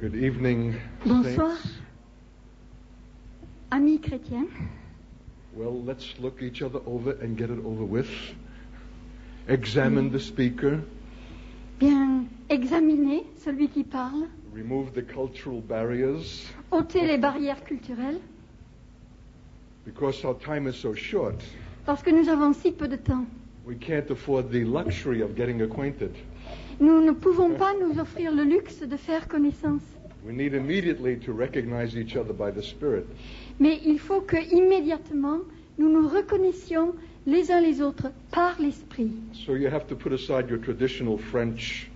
Good evening, Bonsoir, saints. amis chrétiens. Well, let's look each other over and get it over with. Examine the speaker. Bien, examinez celui qui parle, Remove the cultural barriers. ôtez les barrières culturelles, Because our time is so short, parce que nous avons si peu de temps. we can't afford the luxury of getting acquainted. Nous ne pouvons pas nous offrir le luxe de faire connaissance. We need immediately to recognize each other by the Spirit. Mais il faut que immédiatement nous nous reconnaissions les uns les autres par l'esprit. So you have to put aside your traditional French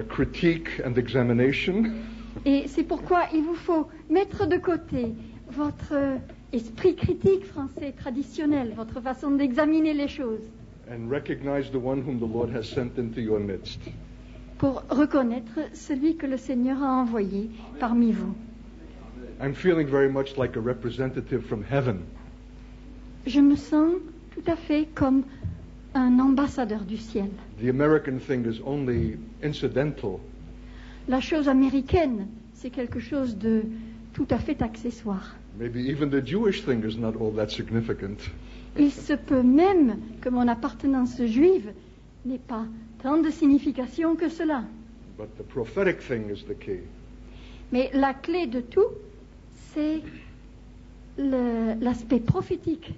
critique and examination. Et c'est pourquoi il vous faut mettre de côté votre esprit critique français traditionnel, votre façon d'examiner les choses, And recognize the one whom the Lord has sent into your midst. pour reconnaître celui que le Seigneur a envoyé parmi vous. I'm feeling very much like a representative from heaven. Je me sens tout à fait comme un ambassadeur du ciel. The American thing is only incidental. La chose américaine, c'est quelque chose de tout à fait accessoire. Maybe even the Jewish thing is not all that significant. Il se peut même que mon appartenance juive n'ait pas tant de signification que cela. But the prophetic thing is the key. Mais la clé de tout, c'est l'aspect prophétique.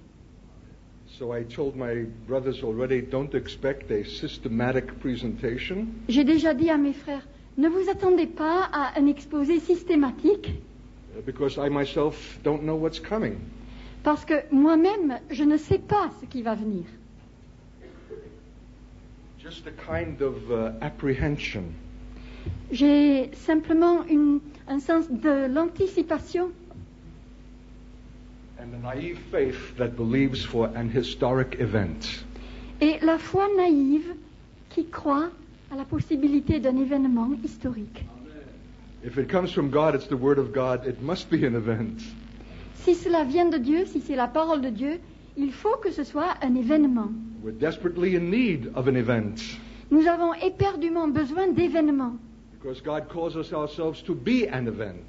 So I told my brothers already, don't expect a systematic presentation. J'ai déjà dit à mes frères, ne vous attendez pas à un exposé systématique, Because I myself don't know what's coming. parce que moi-même, je ne sais pas ce qui va venir. Just a kind of apprehension. J'ai simplement un sens de l'anticipation And a naive faith that believes for an historic event. et la foi naïve qui croit à la possibilité d'un événement historique. If it comes from God, it's the Word of God, it must be an event. Si cela vient de Dieu, si c'est la parole de Dieu, il faut que ce soit un événement. We're desperately in need of an event. Nous avons éperdument besoin d'événements, Because God calls us ourselves to be an event.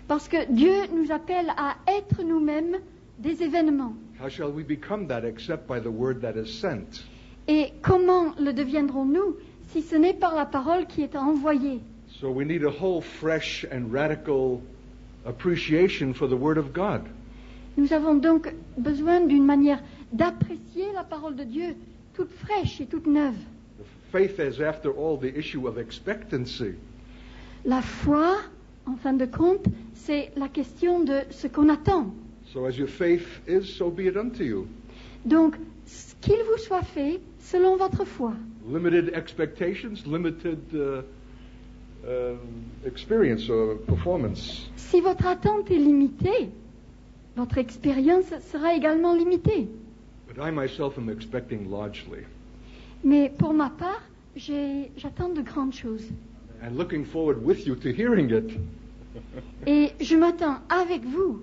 parce que Dieu nous appelle à être nous-mêmes des événements. How shall we become that except by the word that is sent? Et comment le deviendrons-nous si ce n'est par la parole qui est envoyée? So we need a whole fresh and radical appreciation for the word of God. Nous avons donc besoin d'une manière d'apprécier la parole de Dieu, toute fraîche et toute neuve. Faith is, after all, the issue of expectancy. La foi, en fin de compte, c'est la question de ce qu'on attend. So as your faith is, so be it unto you. Donc, qu'il vous soit fait selon votre foi. Limited expectations, limited experience or performance. Si votre attente est limitée, votre expérience sera également limitée. But I myself am expecting largely. Mais pour ma part, j'attends de grandes choses. And looking forward with you to hearing it. Et je m'attends avec vous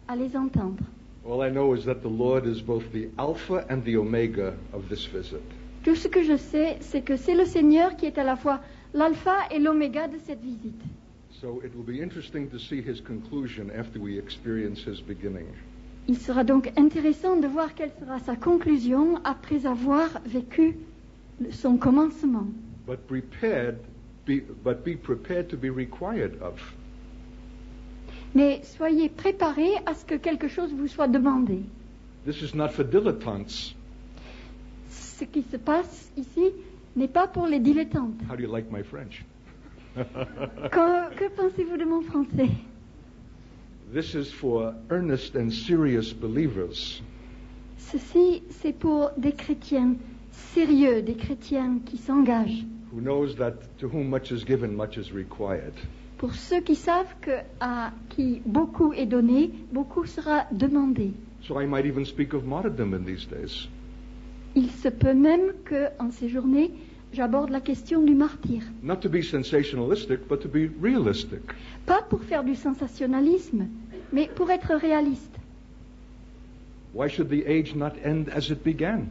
à les entendre. All I know is that the Lord is both the Alpha and the Omega of this visit. Tout ce que je sais, c'est que c'est le Seigneur qui est à la fois l'alpha et l'oméga de cette visite. So it will be interesting to see his conclusion after we experience his beginning. Il sera donc intéressant de voir quelle sera sa conclusion après avoir vécu son commencement. But be prepared to be required of. Mais soyez préparés à ce que quelque chose vous soit demandé. This is not for dilettantes. Ce qui se passe ici n'est pas pour les dilettantes. How do you like my French? Que pensez-vous de mon français? This is for earnest and serious believers. Ceci, c'est pour des chrétiens sérieux, des chrétiens qui s'engagent. Who knows that to whom much is given, much is required. Pour ceux qui savent que à qui beaucoup est donné, beaucoup sera demandé. So I might even speak of martyrdom in these days. Il se peut même que, en ces journées, j'aborde la question du martyr. Not to be sensationalistic, but to be realistic. Pas pour faire du sensationnalisme, mais pour être réaliste. Why should the age not end as it began?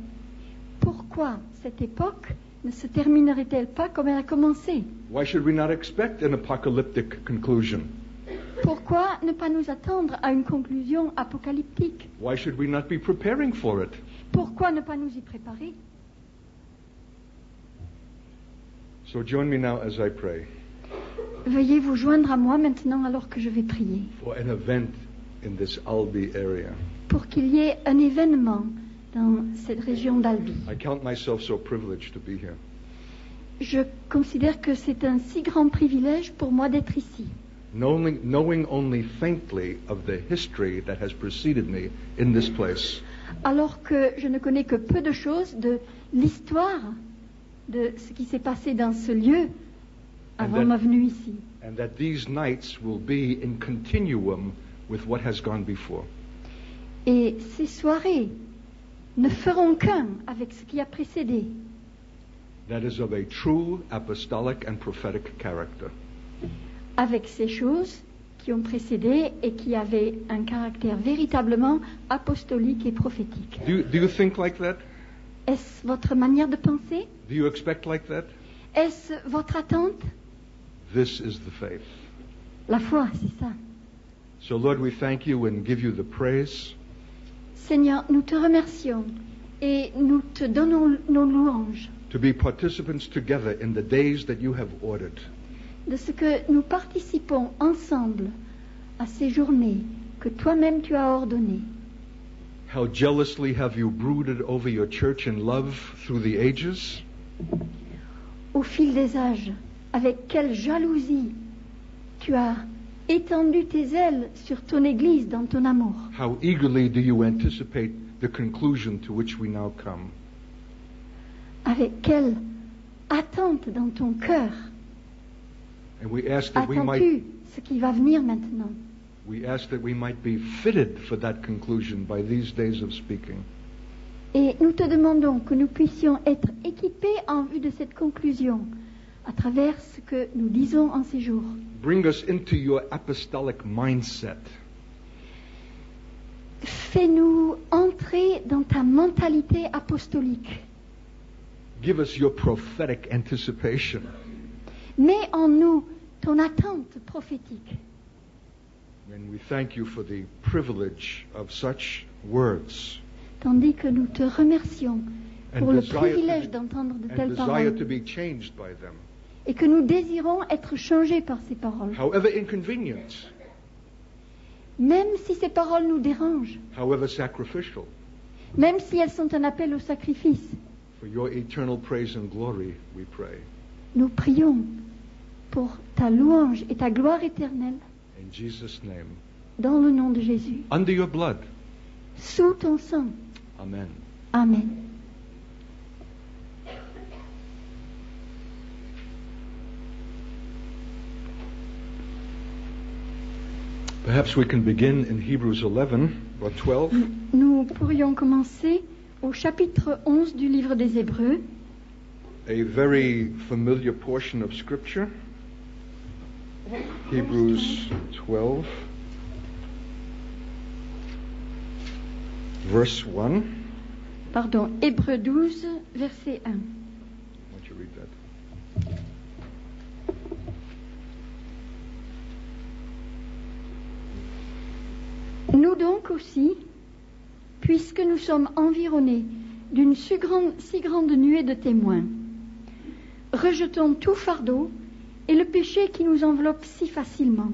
Pourquoi cette époque ne se terminerait-elle pas comme elle a commencé? Why should we not expect an apocalyptic conclusion? Pourquoi ne pas nous attendre à une conclusion apocalyptique? Why should we not be preparing for it? Pourquoi ne pas nous y préparer? So join me now as I pray Veuillez vous joindre à moi maintenant alors que je vais prier, for an event in this Albi area. pour qu'il y ait un événement dans cette région d'Albi. I count myself so privileged to be here. Je considère que c'est un si grand privilège pour moi d'être ici, Knowing only faintly of the history that has preceded me in this place. alors que je ne connais que peu de choses de l'histoire de ce qui s'est passé dans ce lieu avant that- ma venue ici. And that these nights will be in continuum with what has gone before. Et ces soirées ne feront qu'un avec ce qui a précédé, That is of a true apostolic and prophetic character. avec ces choses qui ont précédé et qui avaient un caractère véritablement apostolique et prophétique. Do you think like that? Est-ce votre manière de penser? Do you expect like that? Est-ce votre attente? This is the faith. La foi, c'est ça. So Lord, we thank you and give you the praise. Seigneur, nous te remercions et nous te donnons nos louanges To be participants together in the days that you have ordered. de ce que nous participons ensemble à ces journées que toi-même tu as ordonnées. How jealously have you brooded over your church in love through the ages? Au fil des âges, avec quelle jalousie tu as étendu tes ailes sur ton Église dans ton amour. How eagerly do you anticipate the conclusion to which we now come? Avec quelle attente dans ton cœur And we ask that attends-tu ce qui va venir maintenant. we might be fitted for that conclusion by these days of speaking. Et nous te demandons que nous puissions être équipés en vue de cette conclusion à travers ce que nous disons en ces jours. Bring us into your apostolic mindset. Fais-nous entrer dans ta mentalité apostolique. Give us your prophetic anticipation. Mets en nous ton attente prophétique. And we thank you for the privilege of such words Tandis que nous te remercions pour and le desire privilège to d'entendre de be, telles and desire paroles to be changed by them, et que nous désirons être changés par ces paroles. however inconvenient, Même si ces paroles nous dérangent, however sacrificial, même si elles sont un appel au sacrifice, for your eternal praise and glory, we pray. nous prions pour ta louange et ta gloire éternelle In Jesus' name. dans le nom de Jésus, Under your blood. sous ton sang. Amen. Amen. Perhaps we can begin in Hebrews 11 or 12. Nous pourrions commencer au chapitre 11 du livre des Hébreux, A very familiar portion of Scripture. Hebrews 12, verse 1. pardon, Hébreux 12, verset 1. Why don't you read that? Nous donc aussi, puisque nous sommes environnés d'une si grande nuée de témoins, rejetons tout fardeau et le péché qui nous enveloppe si facilement,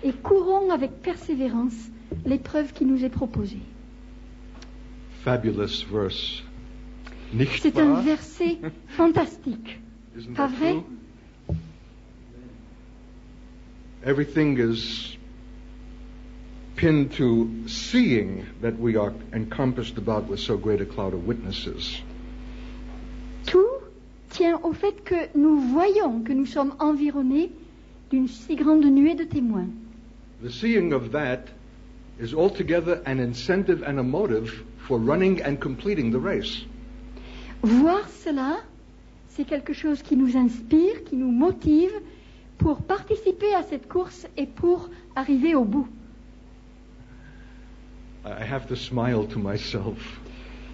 et courons avec persévérance l'épreuve qui nous est proposée. Fabulous verse. Nicht C'est un wahr? verset fantastique, Isn't pas that vrai? true? Everything is pinned to seeing that we are encompassed about with so great a cloud of witnesses. Tout tient au fait que nous voyons que nous sommes environnés d'une si grande nuée de témoins. The seeing of that is altogether an incentive and a motive for running and completing the race. Voir cela, c'est quelque chose qui nous inspire, qui nous motive pour participer à cette course et pour arriver au bout. I have to smile to myself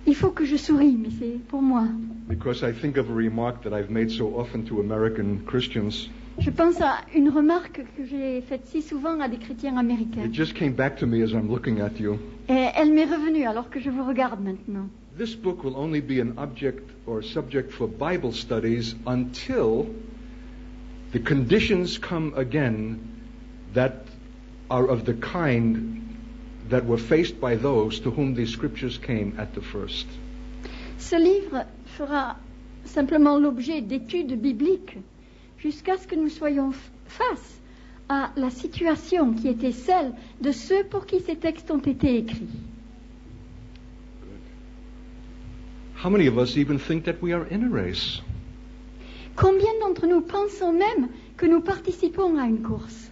Il faut que je sourie, mais c'est pour moi. Because I think of a remark that I've made so often to American Christians. Je pense à une remarque que j'ai faite si souvent à des chrétiens américains. It just came back to me as I'm looking at you. Et elle m'est revenue alors que je vous regarde maintenant. This book will only be an object or subject for Bible studies until the conditions come again that are of the kind that were faced by those to whom these scriptures came at the first. Ce livre fera simplement l'objet d'études bibliques jusqu'à ce que nous soyons face à la situation qui était celle de ceux pour qui ces textes ont été écrits. How many of us even think that we are in a race? Combien d'entre nous pensons même que nous participons à une course?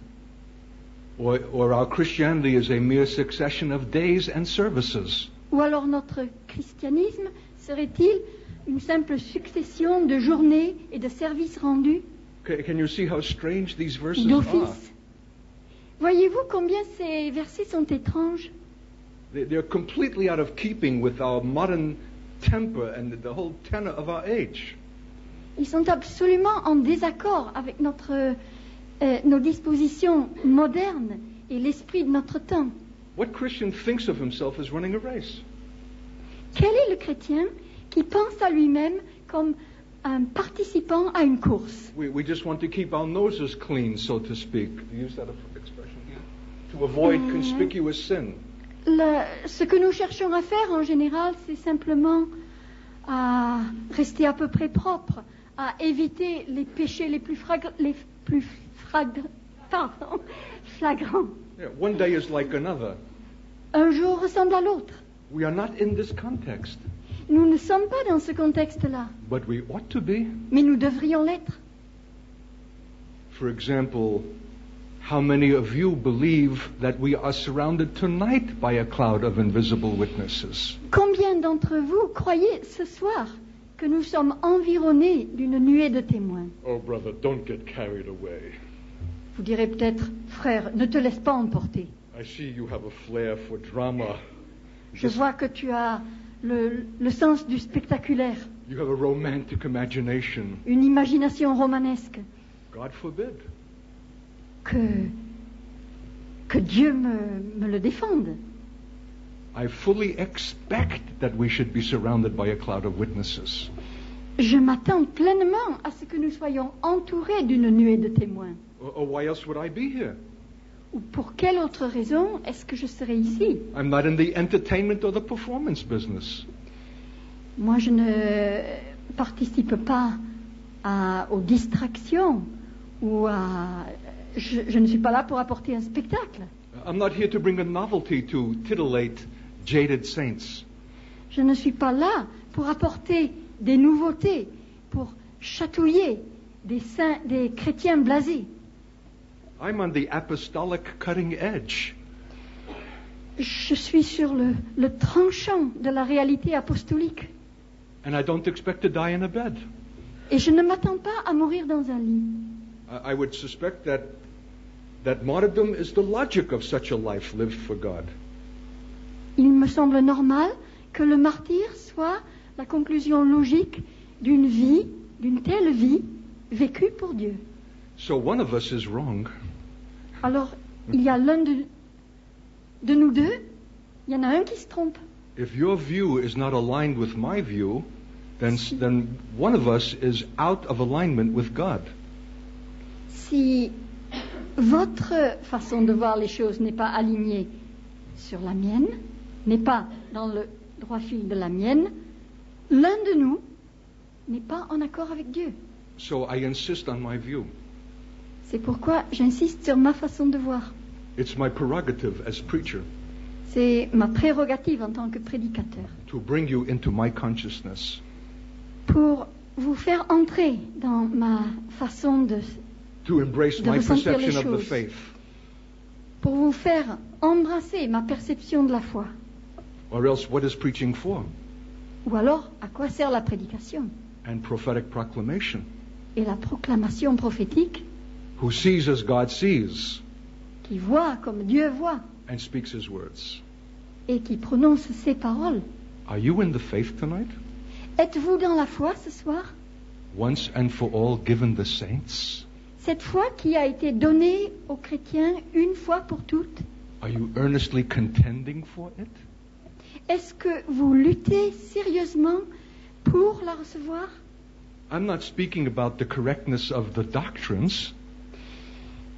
Or our Christianity is a mere succession of days and services? Ou alors notre christianisme serait-il une simple succession de journées et de services rendus Can you see how strange these verses are? d'office? Voyez-vous combien ces versets sont étranges? They're completely out of keeping with our modern temper and the whole tenor of our age. Ils sont absolument en désaccord avec nos dispositions modernes et l'esprit de notre temps. What Christian thinks of himself as running a race? Quel est le chrétien qui pense à lui-même comme un participant à une course? We just want to keep our noses clean, so to speak. Use that expression here. To avoid conspicuous sin. Ce que nous cherchons à faire en général, c'est simplement à rester à peu près propre, à éviter les péchés les plus flagrants. Yeah, one day is like another. Un jour ressemble à l'autre. We are not in this context, Nous ne sommes pas dans ce contexte-là, but we ought to be. mais nous devrions l'être. For example, how many of you believe that we are surrounded tonight by a cloud of invisible witnesses? Combien d'entre vous croyez ce soir que nous sommes environnés d'une nuée de témoins? Oh, brother, don't get carried away. Vous direz peut-être, frère, ne te laisse pas emporter. I see you have a flair for drama. Je vois que tu as le sens du spectaculaire, You have a romantic imagination. une imagination romanesque. God forbid. Que Dieu me le défende. I fully expect that we should be surrounded by a cloud of witnesses. Je m'attends pleinement à ce que nous soyons entourés d'une nuée de témoins. Or why else would I be here? Ou pour quelle autre raison est-ce que je serai ici? I'm not in the entertainment or the performance business. Moi, je ne participe pas aux distractions ou je ne suis pas là pour apporter un spectacle. I'm not here to bring a novelty to titillate jaded saints. Je ne suis pas là pour apporter des nouveautés, pour chatouiller des chrétiens blasés. I'm on the apostolic cutting edge. Je suis sur le tranchant de la réalité apostolique. And I don't expect to die in a bed. Et je ne m'attends pas à mourir dans un lit. I would suspect that martyrdom is the logic of such a life lived for God. Il me semble normal que le martyre soit la conclusion logique d'une telle vie vécue pour Dieu. So one of us is wrong. Alors, il y a l'un de nous deux, il y en a un qui se trompe. If your view is not aligned with my view, then one of us is out of alignment with God. Si votre façon de voir les choses n'est pas alignée sur la mienne, n'est pas dans le droit fil de la mienne, l'un de nous n'est pas en accord avec Dieu. So I insist on my view. C'est pourquoi j'insiste sur ma façon de voir. It's my prerogative as preacher C'est ma prérogative en tant que prédicateur. to bring you into my consciousness, Pour vous faire entrer dans ma façon to embrace de my ressentir les perception of the choses. faith. Pour vous faire embrasser ma perception de la foi. Or else what is preaching for? Ou alors, à quoi sert la prédication? And prophetic proclamation. Et la proclamation prophétique Who sees as God sees qui voit comme Dieu voit and speaks his words. et qui prononce ses paroles. Are you in the faith tonight? Êtes-vous dans la foi ce soir? Once and for all given the saints? Cette foi qui a été donnée aux chrétiens une fois pour toutes, Are you earnestly contending for it? est-ce que vous luttez sérieusement pour la recevoir? I'm not speaking about the correctness of the doctrines.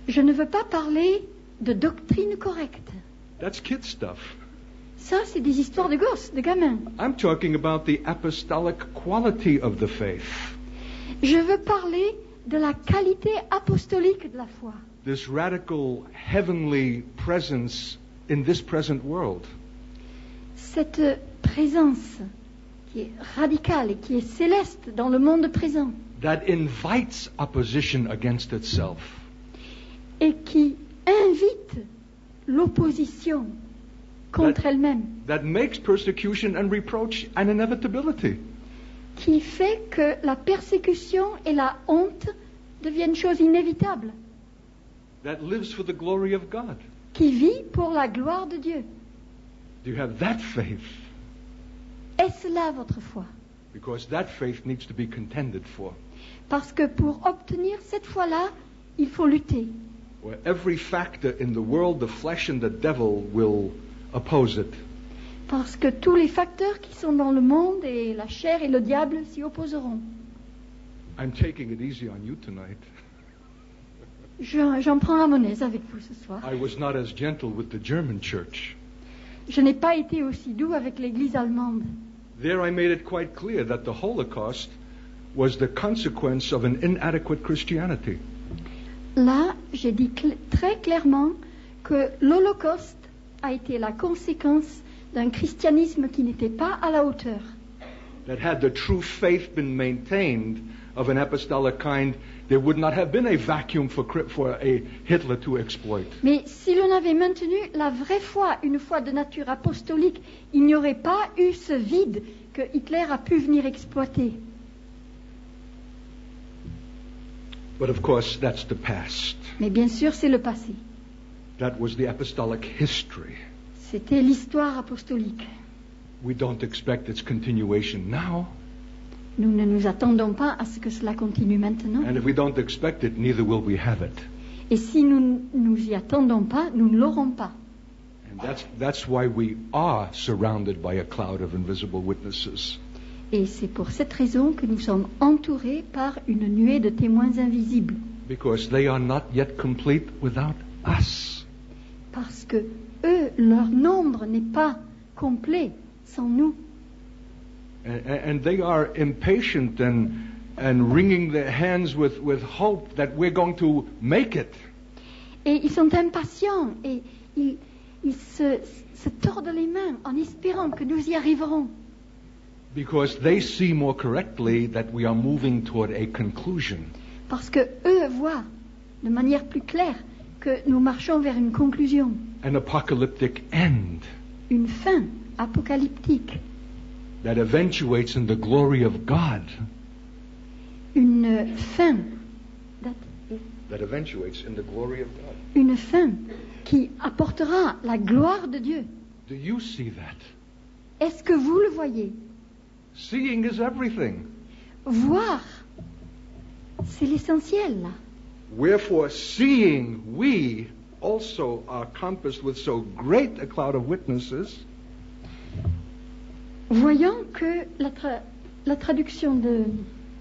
Je ne veux pas parler de doctrine correcte. That's kid stuff. Ça, c'est des histoires de gosses, de gamins. I'm talking about the apostolic quality of the faith. Je veux parler de la qualité apostolique de la foi. This radical heavenly presence in this present world. Cette présence qui est radicale et qui est céleste dans le monde présent That invites opposition against itself. et qui invite l'opposition contre elle-même, That makes persecution and reproach an inevitability. qui fait que la persécution et la honte deviennent choses inévitables, That lives for the glory of God. qui vit pour la gloire de Dieu. Do you have that faith? Est-ce là votre foi? Because that faith needs to be contended for. Parce que pour obtenir cette foi-là, il faut lutter. Where every factor in the world, the flesh and the devil will oppose it. Parce que tous les facteurs qui sont dans le monde et la chair et le diable s'y opposeront. I'm taking it easy on you tonight. J'en prends la monnaie avec vous ce soir. I was not as gentle with the German church. Je n'ai pas été aussi doux avec l'Église allemande. There I made it quite clear that the Holocaust was the consequence of an inadequate Christianity. Là, j'ai dit très clairement que l'Holocauste a été la conséquence d'un christianisme qui n'était pas à la hauteur. That had the true faith been maintained of an apostolic kind, there would not have been a vacuum for a Hitler to exploit. Mais si l'on avait maintenu la vraie foi, une foi de nature apostolique, il n'y aurait pas eu ce vide que Hitler a pu venir exploiter. But of course, that's the past. Mais bien sûr, c'est le passé. That was the apostolic history. C'était l'histoire apostolique. We don't expect its continuation now. Nous ne nous attendons pas à ce que cela continue maintenant. And if we don't expect it, neither will we have it. Et si nous ne nous y attendons pas, nous ne l'aurons pas. And that's why we are surrounded by a cloud of invisible witnesses. Et c'est pour cette raison que nous sommes entourés par une nuée de témoins invisibles. Because they are not yet complete without us. Parce que eux, leur nombre n'est pas complet sans nous. And they are impatient and wringing their hands with hope that we're going to make it. Et ils sont impatients et ils se tordent les mains en espérant que nous y arriverons. Because they see more correctly that we are moving toward a conclusion. Parce que eux voient de manière plus claire que nous marchons vers une conclusion, An apocalyptic end une fin apocalyptique, that eventuates in the glory of God. une fin, That eventuates in the glory of God. une fin qui apportera la gloire de Dieu. Do you see that? Est-ce que vous le voyez? Seeing is everything. Voir, c'est l'essentiel là. Wherefore, seeing we also are compassed with so great a cloud of witnesses, Voyant que la traduction de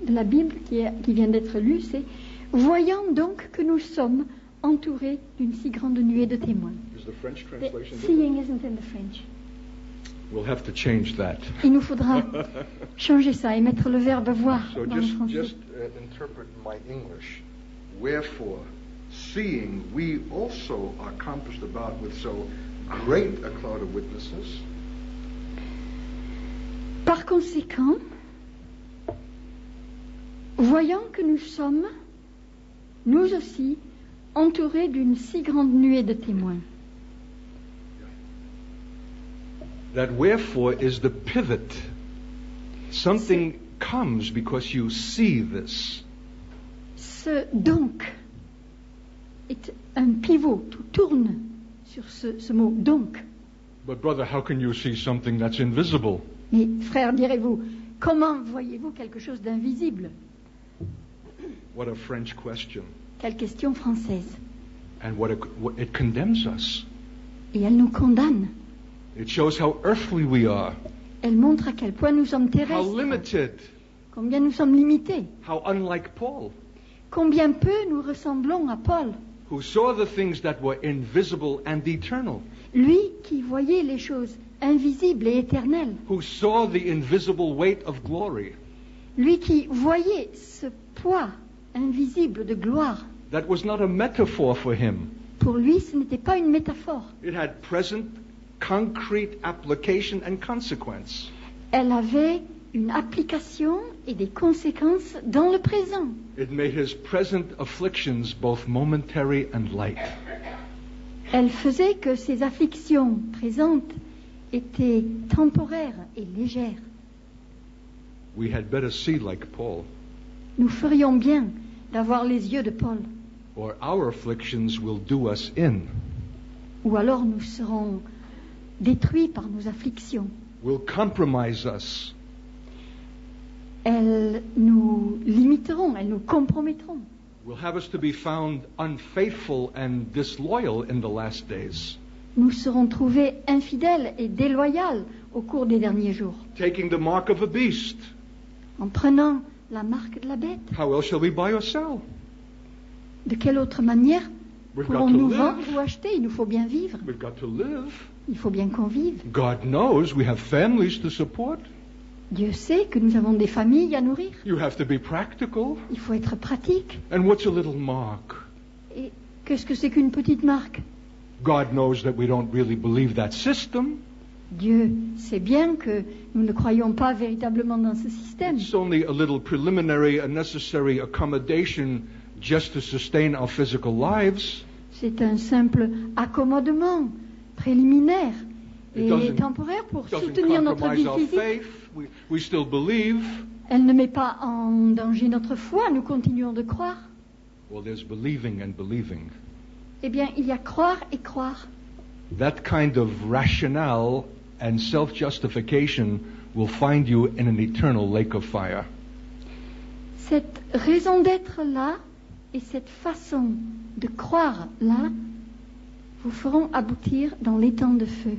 la Bible qui vient d'être lue, c'est « Voyant donc que nous sommes entourés d'une si grande nuée de témoins ». is the French translation. Seeing isn't in the French. We'll have to change that. Il nous faudra changer ça et mettre le verbe voir So dans le français. just interpret my English. Wherefore, seeing we also are compassed about with so great a cloud of witnesses, Par conséquent, voyant que nous sommes, nous aussi, entourés d'une si grande nuée de témoins. that wherefore is the pivot. Something comes because you see this. Ce donc est un pivot, tout tourne sur ce mot donc. But brother, how can you see something that's invisible? Mais frère, direz-vous, comment voyez-vous quelque chose d'invisible? What a French question. Quelle question française. And what it condemns us. Et elle nous condamne. It shows how earthly we are, Elle montre à quel point nous sommes how terrestres, limited, combien nous sommes limités, how unlike Paul, combien peu nous ressemblons à Paul, who saw the things that were invisible and eternal, lui qui voyait les choses invisibles et éternelles, who saw the invisible weight of glory lui qui voyait ce poids invisible de gloire. that was not a metaphor for him. Pour lui, ce n'était pas une métaphore. It had present, concrete application and consequence. Elle avait une application et des conséquences dans le présent. It made his present afflictions both momentary and light. Elle faisait que ses afflictions présentes étaient temporaires et légères. We had better see like Paul, Nous ferions bien d'avoir les yeux de Paul, or our afflictions will do us in, ou alors nous serons détruits par nos afflictions. will compromise us, Elles nous limiteront, elles nous compromettront. will have us to be found unfaithful and disloyal in the last days, Nous serons trouvés infidèles et déloyaux au cours des derniers jours. taking the mark of a beast. En prenant la marque de la bête, How else shall we buy or sell? de quelle autre manière We've got to pourrons-nous live. vendre ou acheter? Il nous faut bien vivre, We've got to live. il faut bien qu'on vive. God knows we have families to support. Dieu sait que nous avons des familles à nourrir. You have to be practical. Il faut être pratique. And what's a little mark? Et qu'est-ce que c'est qu'une petite marque? God knows that we don't really believe that system. Dieu sait bien que nous ne croyons pas véritablement dans ce système. It's only a little preliminary, a necessary accommodation just to sustain our physical lives. C'est un simple accommodement préliminaire It et doesn't- temporaire pour Doesn't soutenir notre vie compromise our physique. faith. We still believe. Elle ne met pas en danger notre foi, nous continuons de croire. Well, there's believing and believing. Eh bien, il y a croire et croire. That kind of rationale and self-justification will find you in an eternal lake of fire. Cette raison d'être là et cette façon de croire là vous feront aboutir dans l'étang de feu.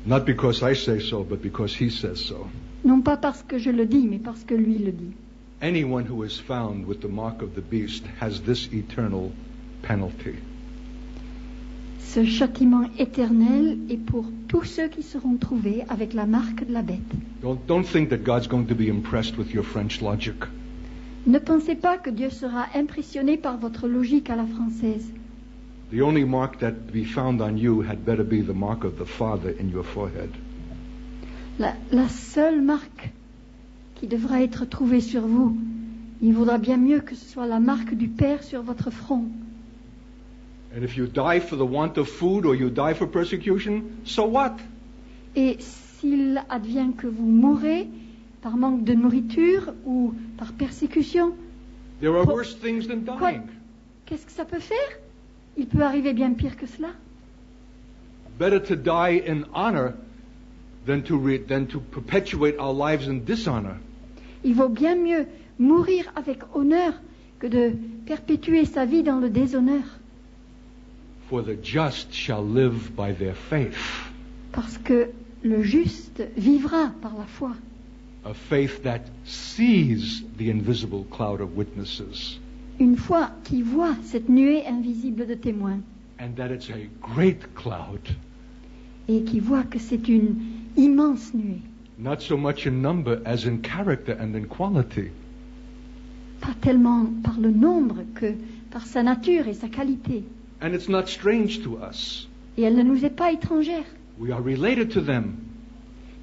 Not because I say so, but because he says so. Non pas parce que je le dis, mais parce que lui le dit. Anyone who is found with the mark of the beast has this eternal penalty. Ce châtiment éternel est pour tous ceux qui seront trouvés avec la marque de la bête. Don't think that God's going to be impressed with your French logic. Ne pensez pas que Dieu sera impressionné par votre logique à la française. The only mark that be found on you had better be the mark of the Father in your forehead. La seule marque qui devra être trouvée sur vous, il vaudra bien mieux que ce soit la marque du Père sur votre front. And if you die for the want of food or you die for persecution, so what? Et s'il advient que vous mourrez par manque de nourriture ou par persécution, There are Quoi- worse things than quoi- dying. qu'est-ce que ça peut faire? Il peut arriver bien pire que cela. Better to die in honor than to perpetuate our lives in dishonor. Il vaut bien mieux mourir avec honneur que de perpétuer sa vie dans le déshonneur. For the just shall live by their faith, Parce que le juste vivra par la foi. a faith that sees the invisible cloud of witnesses, Une foi qui voit cette nuée invisible de témoins and that it's a great cloud, et qui voit que c'est une immense nuée. not so much in number as in character and in quality. Pas tellement par le nombre que par sa nature et sa qualité. And it's not strange to us. Et elle ne nous est pas étrangère. We are related to them.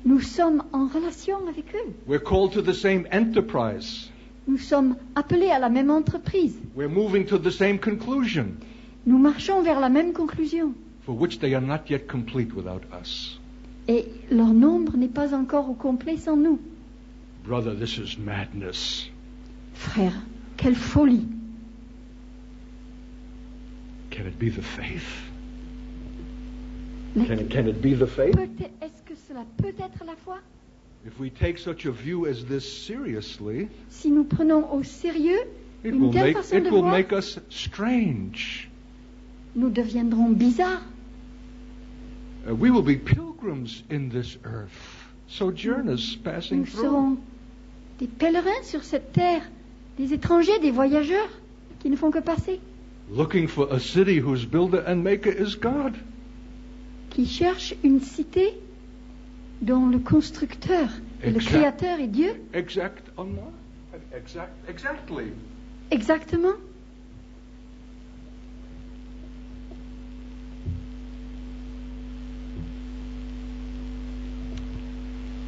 Nous sommes en relation avec eux. We're called to the same enterprise. Nous sommes appelés à la même entreprise. We're moving to the same conclusion, Nous marchons vers la même conclusion. for which they are not yet complete without us. Et leur nombre n'est pas encore au complet sans nous. Brother, this is madness. Frère, quelle folie! Can it be the faith? Can it be the faith? Est-ce que cela peut être la foi? If we take such a view as this seriously, Si nous prenons au sérieux it une will telle make, façon it de will voir, make us strange. nous deviendrons bizarres. We will be pilgrims in this earth, sojourners passing Nous through. serons des pèlerins sur cette terre, des étrangers, des voyageurs qui ne font que passer, Looking for a city whose builder and maker is God. qui cherchent une cité dont le constructeur et le Exact. créateur est Dieu. Exactly. Exactement.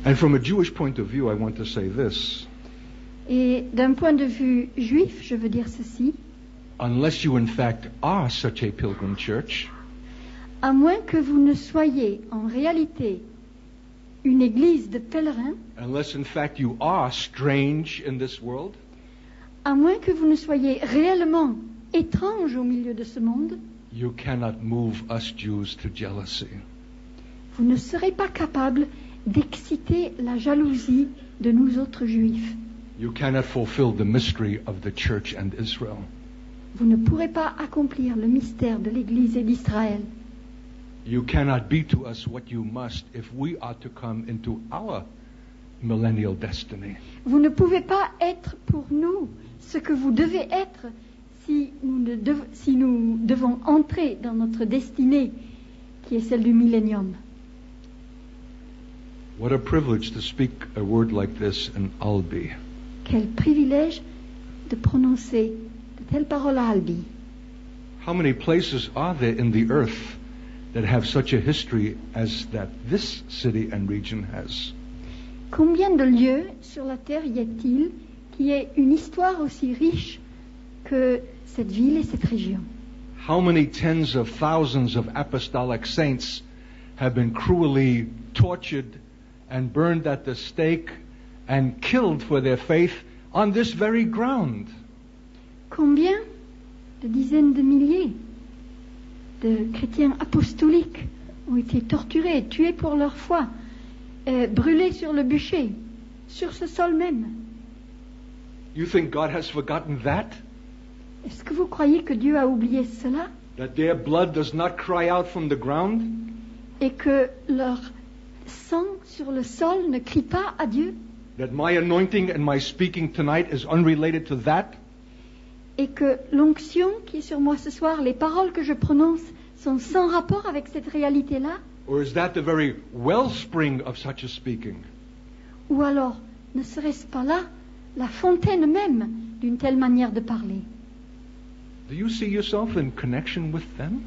And from a Jewish point of view, I want to say this. Et d'un point de vue juif, je veux dire ceci, Unless you in fact are such a pilgrim church, à moins que vous ne soyez en réalité une église de pèlerins, unless in fact you are strange in this world, à moins que vous ne soyez réellement étrange au milieu de ce monde, you cannot move us Jews to jealousy. vous ne serez pas capable d'exciter la jalousie de nous autres juifs. You cannot fulfill the mystery of the church and Israel. Vous ne pourrez pas accomplir le mystère de l'Église et d'Israël. You cannot be to us what you must if we are to come into our millennial destiny. Vous ne pouvez pas être pour nous ce que vous devez être si nous devons entrer dans notre destinée qui est celle du millénium. What a privilege to speak a word like this in Albi. Quel privilège de prononcer de telles paroles à Albi. How many places are there in the earth that have such a history as that this city and region has? Combien de lieux sur la terre y a-t-il qui aient une histoire aussi riche que cette ville et cette région? How many tens of thousands of apostolic saints have been cruelly tortured and burned at the stake and killed for their faith on this very ground? Combien de dizaines de milliers de chrétiens apostoliques ont été torturés, tués pour leur foi, brûlés sur le bûcher, sur ce sol même? You think God has forgotten that? Est-ce que vous croyez que Dieu a oublié cela That their blood does not cry out from the ground? et que leur sang sur le sol ne crie pas à Dieu That my anointing and my speaking tonight is unrelated to that? et que l'onction qui est sur moi ce soir, les paroles que je prononce sont sans rapport avec cette réalité-là? Or is that the very wellspring of such a speaking? Ou alors, ne serait-ce pas là la fontaine même d'une telle manière de parler? Do you see yourself in connection with them?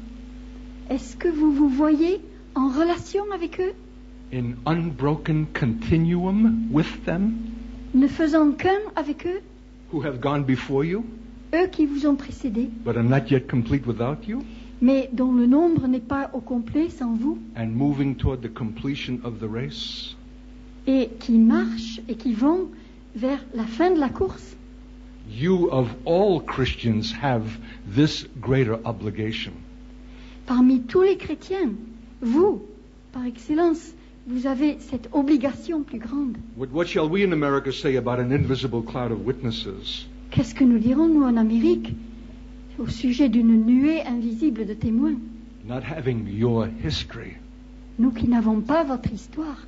Est-ce que vous vous voyez en relation avec eux, In unbroken continuum with them? ne faisant qu'un avec eux, Who have gone before you, eux qui vous ont précédés, but are not yet complete without you? mais dont le nombre n'est pas au complet sans vous, And moving toward the completion of the race? et qui marchent et qui vont vers la fin de la course? You of all Christians have this greater obligation. Parmi tous les chrétiens, vous, par excellence, vous avez cette obligation plus grande. What shall we in America say about an invisible cloud of witnesses? Qu'est-ce que nous dirons, nous, en Amérique, au sujet d'une nuée invisible de témoins? Not having your history. Nous qui n'avons pas votre histoire.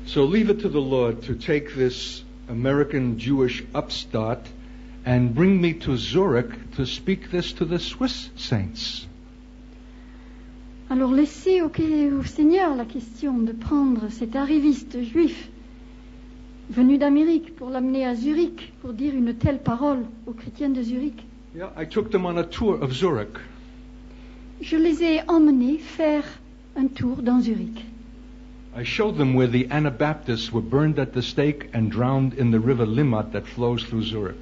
So leave it to the Lord to take this American Jewish upstart and bring me to Zurich to speak this to the Swiss saints. Alors laissez au Seigneur la question de prendre cet arriviste juif venu d'Amérique pour l'amener à Zurich pour dire une telle parole aux chrétiens de Zurich. Yeah, I took them on a tour of Zurich. Je les ai emmenés faire un tour dans Zurich. I showed them where the Anabaptists were burned at the stake and drowned in the river Limmat that flows through Zurich.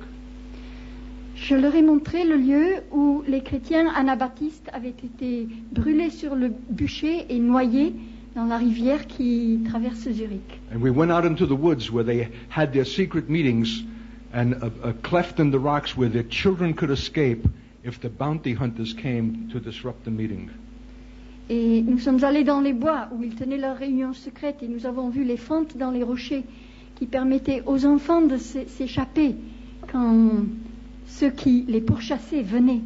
Je leur ai montré le lieu où les chrétiens anabaptistes avaient été brûlés sur le bûcher et noyés dans la rivière qui traverse Zurich. And we went out into the woods where they had their secret meetings and a cleft in the rocks where their children could escape if the bounty hunters came to disrupt the meeting. Et nous sommes allés dans les bois où ils tenaient leur réunion secrète et nous avons vu les fentes dans les rochers qui permettaient aux enfants de s'échapper quand ceux qui les pourchassaient venaient.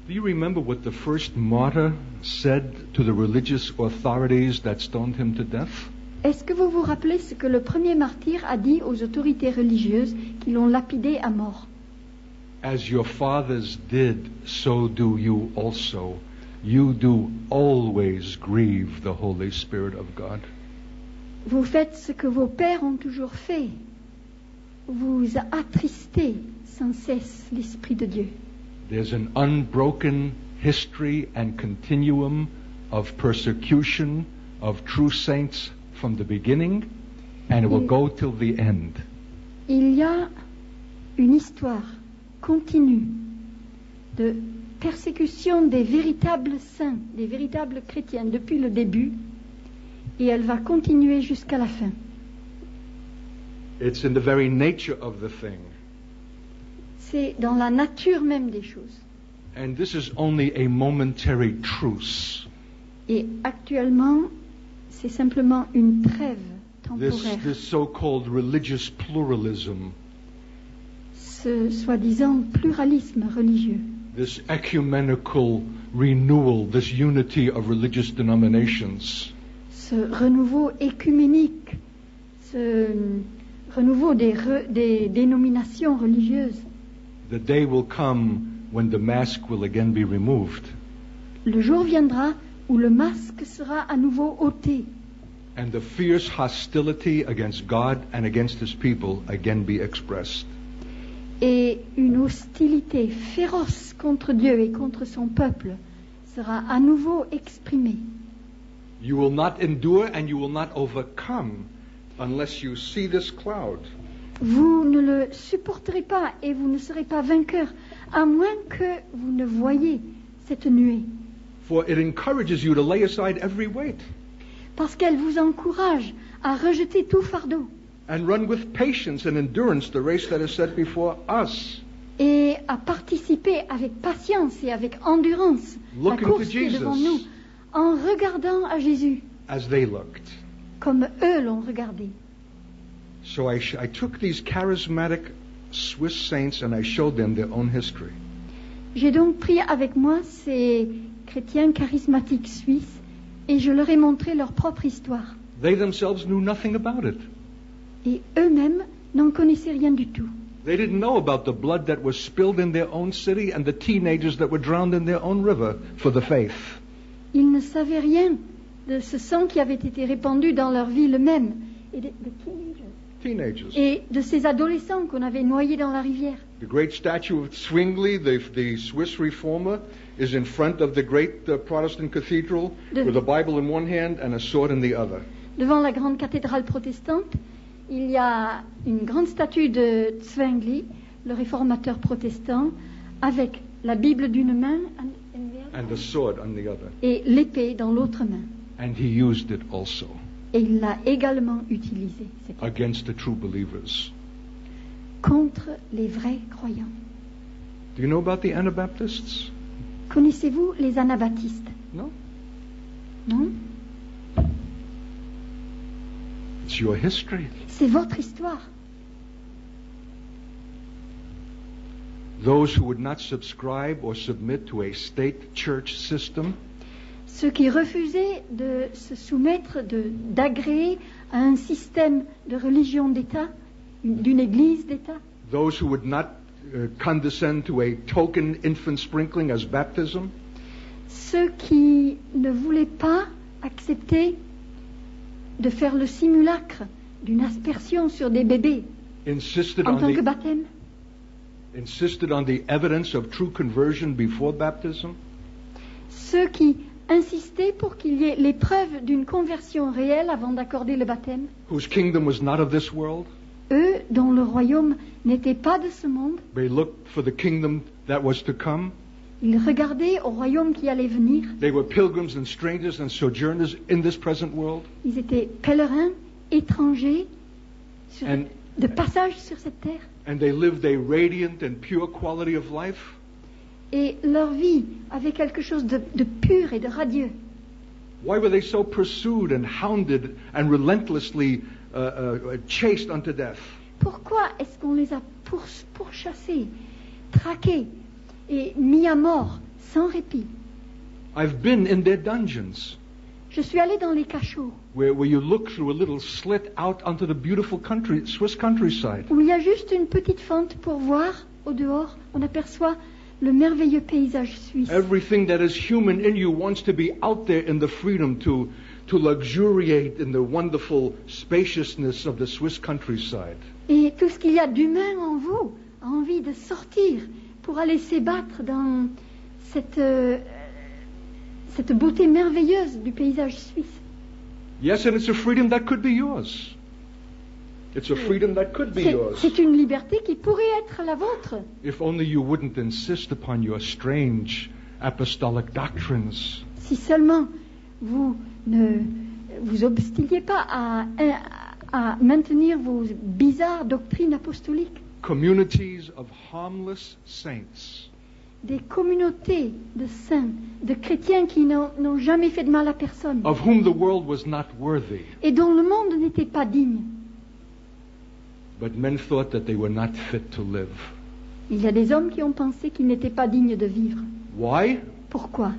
Do you remember what the first martyr said to the religious authorities that stoned him to death? Est-ce que vous vous rappelez ce que le premier martyr a dit aux autorités religieuses qui l'ont lapidé à mort? As your fathers did, so do you also. You do always grieve the Holy Spirit of God. Vous faites ce que vos pères ont toujours fait. Vous attristez sans cesse l'Esprit de Dieu. There's an unbroken history and continuum of persecution of true saints from the beginning, and it will go till the end. Il y a une histoire continue de persécution des véritables saints, des véritables chrétiens depuis le début, et elle va continuer jusqu'à la fin. It's in the very nature of the thing. C'est dans la nature même des choses. And this is only a momentary truce. Et actuellement, c'est simplement une trêve temporaire. This so-called religious pluralism, Ce soi-disant pluralisme religieux, this ecumenical renewal, this unity of religious denominations, ce renouveau écuménique, ce renouveau des dénominations religieuses. the day will come when the mask will again be removed, Le jour viendra où le masque sera à nouveau ôté and the fierce hostility against God and against His people again be expressed. et une hostilité féroce contre Dieu et contre son peuple sera à nouveau exprimée. You will not endure and you will not overcome unless you see this cloud. Vous ne le supporterez pas et vous ne serez pas vainqueur à moins que vous ne voyez cette nuée. For it encourages you to lay aside every weight Parce qu'elle vous encourage à rejeter tout fardeau and run with patience and endurance the race that is set before us. et à participer avec patience et avec endurance la Looking course to qui est Jesus. devant nous en regardant à Jésus As they looked. comme eux l'ont regardé. So I took these charismatic Swiss saints and I showed them their own history. J'ai donc pris avec moi ces chrétiens charismatiques suisses et je leur ai montré leur propre histoire. They themselves knew nothing about it. Et eux-mêmes n'en connaissaient rien du tout. They didn't know about the blood that was spilled in their own city and the teenagers that were drowned in their own river for the faith. Ils ne savaient rien de ce sang qui avait été répandu dans leur ville même et Teenagers. et de ces adolescents qu'on avait noyés dans la rivière. The great statue of Zwingli, the Swiss reformer, is in front of the great Protestant cathedral with a Bible in one hand and a sword in the other. Devant la grande cathédrale protestante, il y a une grande statue de Zwingli, le réformateur protestant, avec la Bible d'une main And the sword on the other. et l'épée dans l'autre main. And he used it also Et il l'a également utilisé cette épée, against the true believers. contre les vrais croyants. Do you know about the Anabaptists? Connaissez-vous les anabaptistes? No? Non? It's your history. C'est votre histoire. Those who would not subscribe or submit to a state church system Ceux qui refusaient de se soumettre, d'agréer à un système de religion d'État, d'une église d'État, those who would not condescend to a token infant sprinkling as baptism, ceux qui ne voulaient pas accepter de faire le simulacre d'une aspersion sur des bébés insisted en on tant que the, baptême, insisted on the evidence of true conversion before baptism, ceux qui insistaient pour qu'il y ait les preuves d'une conversion réelle avant d'accorder le baptême, whose kingdom was not of this world. eux dont le royaume n'était pas de ce monde, They looked for the kingdom that was to come. ils regardaient au royaume qui allait venir, They were pilgrims and strangers and sojourners in this present world. ils étaient pèlerins, étrangers, And, de passage sur cette terre, and they lived a radiant and pure quality of life. et leur vie avait quelque chose de pur et de radieux? Why were they so pursued and hounded and relentlessly chased unto death? Pourquoi est-ce qu'on les a pourchassés, traqués et mis à mort sans répit? I've been in their dungeons Je suis allé dans les cachots where you look through a little slit out onto the beautiful Swiss countryside. où il y a juste une petite fente pour voir au dehors. On aperçoit le merveilleux paysage suisse. Everything that is human in you wants to be out there in the freedom to luxuriate in the wonderful spaciousness of the Swiss countryside. Et tout ce qu'il y a d'humain en vous a envie de sortir pour aller s'ébattre dans cette beauté merveilleuse du paysage suisse. Yes, and it's a freedom that could be yours. It's a freedom that could be yours. C'est une liberté qui pourrait être la vôtre. If only you wouldn't insist upon your strange apostolic doctrines. Si seulement vous ne vous obstiniez pas à maintenir vos bizarres doctrines apostoliques. Communities of harmless saints. Des communautés de saints, de chrétiens qui n'ont jamais fait de mal à personne. Of whom the world was not worthy. Et dont le monde n'était pas digne. But men thought that they were not fit to live. Il y a des hommes qui ont pensé qu'ils n'étaient pas dignes de vivre. Why? Pourquoi?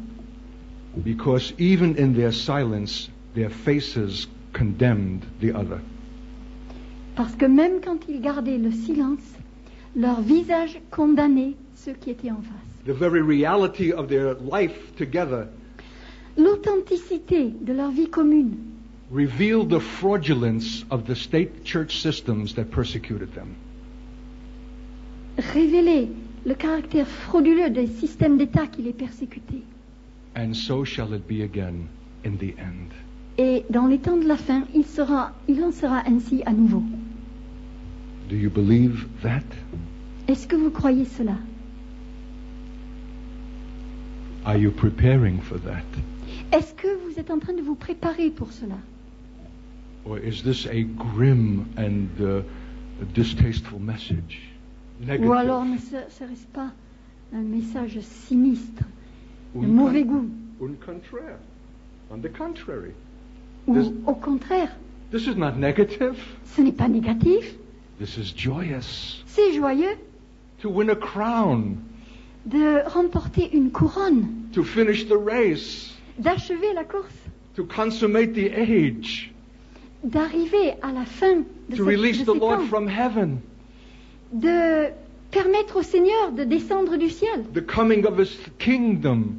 Because even in their silence, their faces condemned the other. Parce que même quand ils gardaient le silence, leur visage condamnait ceux qui étaient en face. The very reality of their life together L'authenticité de leur vie commune revealed the fraudulence of the state church systems that persecuted them. révélait le caractère frauduleux des systèmes d'État qui les persécutaient. And so shall it be again in the end. Et dans les temps de la fin, il en sera ainsi à nouveau. Do you believe that? Est-ce que vous croyez cela? Are you preparing for that? Est-ce que vous êtes en train de vous préparer pour cela? Or is this a grim and distasteful message? Negative. Ou alors ne serait-ce pas un message sinistre, de mauvais goût? Un contraire. On the contrary. Ou au contraire, This is not negative. ce n'est pas négatif, This is joyous. c'est joyeux To win a crown. de remporter une couronne, To finish the race. d'achever la course, To consummate the age. d'arriver à la fin de, To release ces the Lord temps, from heaven. de permettre au Seigneur de descendre du ciel, The coming of His kingdom.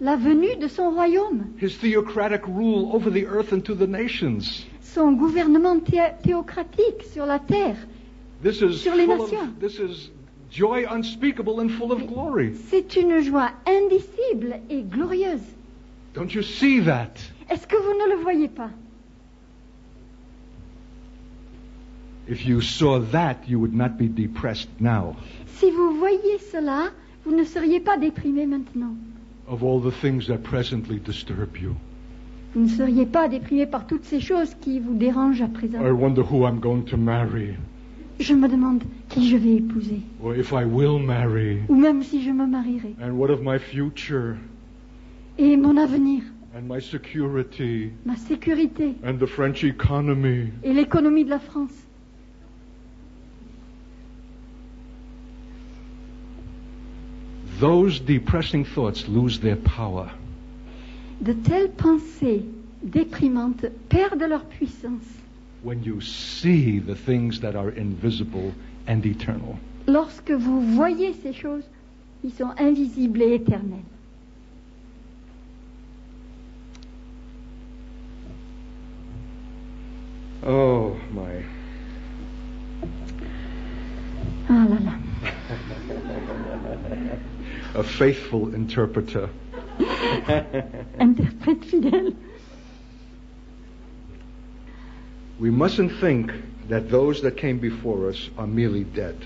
la venue de son royaume, His theocratic rule over the earth and to the nations. son gouvernement théocratique sur la terre. This is Sur les full nations. of, this is joy unspeakable and full of glory. C'est une joie indicible et glorieuse. Don't you see that? Est-ce que vous ne le voyez pas? If you saw that, you would not be depressed now. Si vous voyez cela, vous ne seriez pas déprimé maintenant. Of all the things that presently disturb you. Vous ne seriez pas déprimé par toutes ces choses qui vous dérangent à présent. I wonder who I'm going to marry. Je me demande qui je vais épouser, Or if I will marry. ou même si je me marierai. And what of my future? Et mon avenir, And my security? ma sécurité And the French economy? et l'économie de la France. Those depressing thoughts lose their power. De telles pensées déprimantes perdent leur puissance When you see the things that are invisible and eternal. lorsque vous voyez ces choses qui sont invisibles et éternelles. Oh my. Ah là là. A faithful interpreter. Interprète fidèle. We mustn't think that those that came before us are merely dead.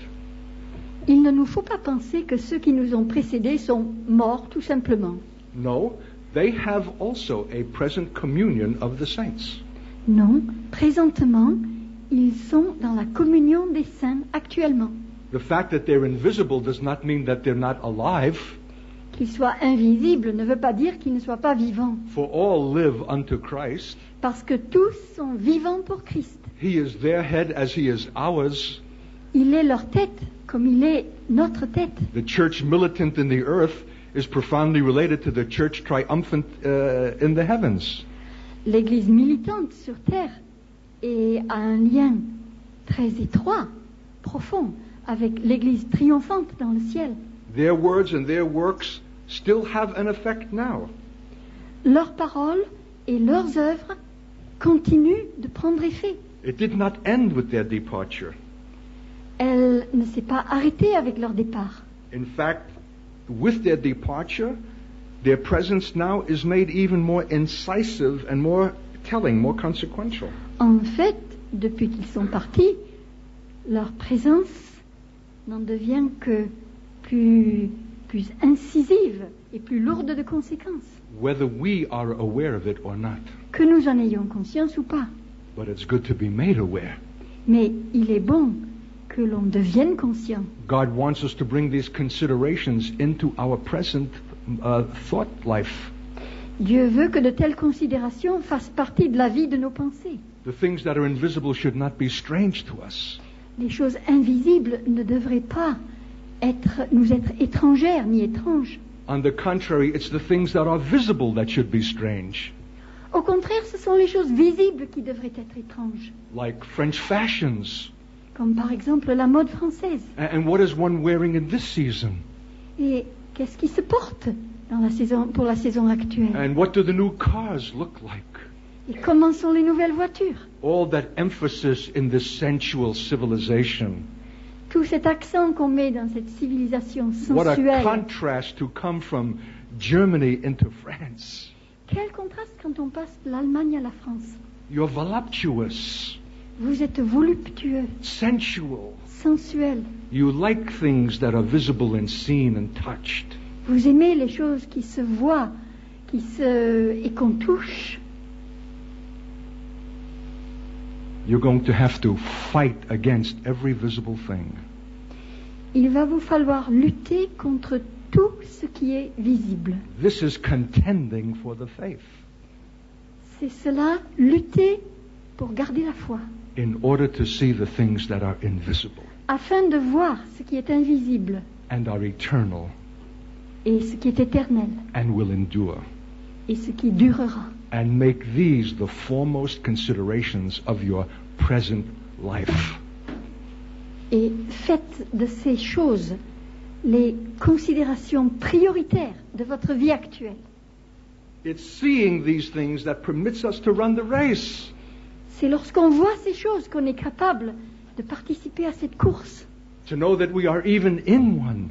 Il ne nous faut pas penser que ceux qui nous ont précédés sont morts tout simplement. No, they have also a present communion of the saints. Non, présentement, ils sont dans la communion des saints actuellement. The fact that they're invisible does not mean that they're not alive. Qu'il soit invisible ne veut pas dire qu'il ne soit pas vivant. For all live unto Christ. Parce que tous sont vivants pour Christ. He is their head as he is ours. Il est leur tête comme il est notre tête. The church militant in the earth is profoundly related to the church triumphant in the heavens. L'Église militante sur terre a un lien très étroit, profond, avec l'Église triomphante dans le ciel. Their words and their works still have an effect now. Leurs paroles et leurs œuvres continuent de prendre effet. It did not end with their departure. Elle ne s'est pas arrêtée avec leur départ. In fact, with their departure, their presence now is made even more incisive and more telling, more consequential. En fait, depuis qu'ils sont partis, leur présence n'en devient que plus incisive et plus lourde de conséquences. Whether we are aware of it or not. Que nous en ayons conscience ou pas. But it's good to be made aware. Mais il est bon que l'on devienne conscient. God wants us to bring these considerations into our present thought life. Dieu veut que de telles considérations fassent partie de la vie de nos pensées. The things that are invisible should not be strange to us. Les choses invisibles ne devraient pas nous être étrangères ni étranges. On the contrary, it's the things that are visible that should be strange. Au contraire, ce sont les choses visibles qui devraient être étranges. Like French fashions. Comme par exemple la mode française. And what is one wearing in this season? Et qu'est-ce qui se porte pour la saison actuelle? And what do the new cars look like? Et comment sont les nouvelles voitures? All that emphasis in this sensual civilization. Tout cet accent qu'on met dans cette civilisation What a sensuelle. contrast to come from Germany into France. Quel contraste quand on passe de l'Allemagne à la France. You're voluptuous. Vous êtes voluptueux, Sensual. sensuel. You like things that are visible and seen and touched. Vous aimez les choses qui se voient, et qu'on touche. You're going to have to fight against every visible thing. Il va vous falloir lutter contre tout ce qui est visible. This is contending for the faith. C'est cela, lutter pour garder la foi, In order to see the things that are invisible afin de voir ce qui est invisible and are eternal et ce qui est éternel and will endure. et ce qui durera. And make these the foremost considerations of your present life. Et faites de ces choses les considérations prioritaires de votre vie actuelle. It's seeing these things that permits us to run the race. C'est lorsqu'on voit ces choses qu'on est capable de participer à cette course. To know that we are even in one.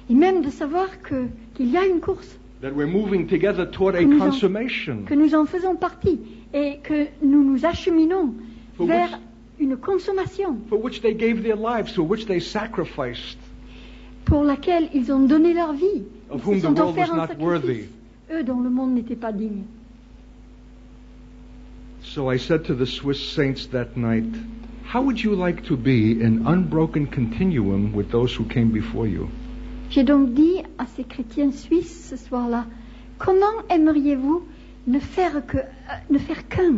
Et même de savoir qu'il y a une course, That we're moving together toward a consummation. que nous en faisons partie et que nous nous acheminons For vers une consommation For which they gave their lives, for which they sacrificed. pour laquelle ils ont donné leur vie. Of Ils whom se the sont world offerts was un not worthy. sacrifice. Eux dont le monde n'était pas digne. So I said to the Swiss saints that night, how would you like to be in unbroken continuum with those who came before you? J'ai donc dit à ces chrétiens suisses ce soir-là, comment aimeriez-vous ne faire qu'un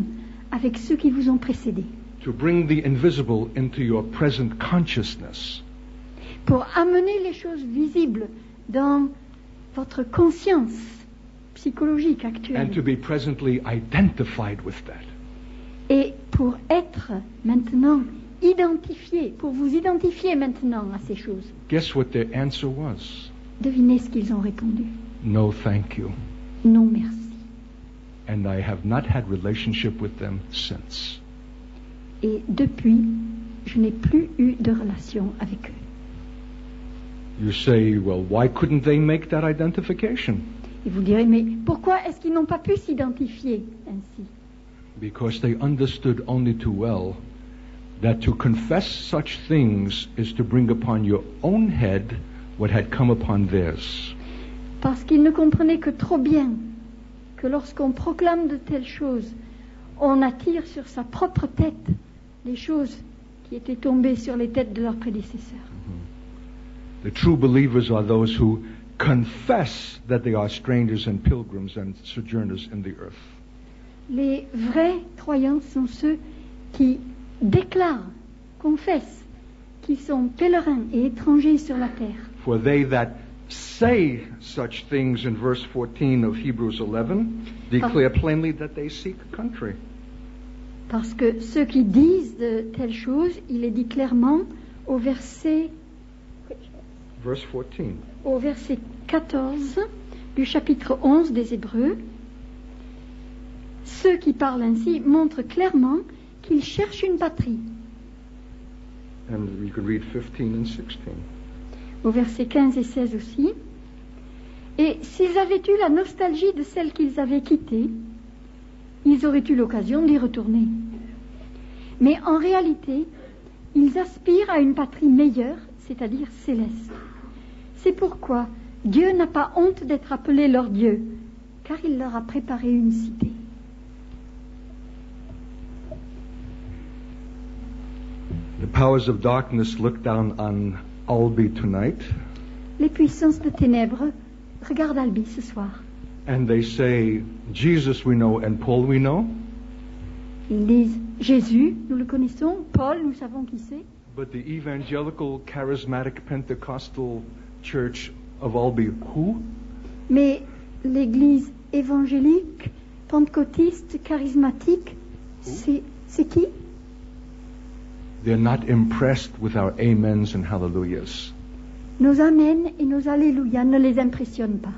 avec ceux qui vous ont précédés, To bring the invisible into your present consciousness. pour amener les choses visibles dans votre conscience psychologique And to actuelle be presently identified with that. et pour être maintenant identifié, pour vous identifier maintenant à ces choses. Guess what their answer was? Devinez ce qu'ils ont répondu. No, thank you. Non, merci. And I have not had relationship with them since. Et depuis, je n'ai plus eu de relation avec eux. You say, well, why couldn't they make that identification? Et vous direz, mais pourquoi est-ce qu'ils n'ont pas pu s'identifier ainsi? Because they understood only too well that to confess such things is to bring upon your own head what had come upon theirs. Parce qu'ils ne comprenaient que trop bien que lorsqu'on proclame de telles choses, on attire sur sa propre tête les choses qui étaient tombées sur les têtes de leurs prédécesseurs. The true believers are those who confess that they are strangers and pilgrims and sojourners in the earth. Les vrais croyants sont ceux qui déclarent, confessent qu'ils sont pèlerins et étrangers sur la terre. For they that say such things in verse 14 of Hebrews 11 declare plainly that they seek a country. Parce que ceux qui disent de telles choses, il est dit clairement au verset 14 du chapitre 11 des Hébreux, ceux qui parlent ainsi montrent clairement qu'ils cherchent une patrie. And you can read 15 and 16. Au verset 15 et 16 aussi. Et s'ils avaient eu la nostalgie de celle qu'ils avaient quittée, ils auraient eu l'occasion d'y retourner. Mais en réalité, ils aspirent à une patrie meilleure, c'est-à-dire céleste. C'est pourquoi Dieu n'a pas honte d'être appelé leur Dieu, car il leur a préparé une cité. The powers of darkness look down on Albi tonight. Les puissances de ténèbres regardent Albi ce soir. And they say, Jesus we know and Paul we know. Ils disent, Jésus, nous le connaissons, Paul, nous savons qui c'est. But the evangelical, charismatic, Pentecostal church of Albi, who? Mais l'église évangélique, pentecôtiste, charismatique, c'est qui? They're not impressed with our amens and hallelujahs. Nos amens et nos alléluia ne les impressionnent pas.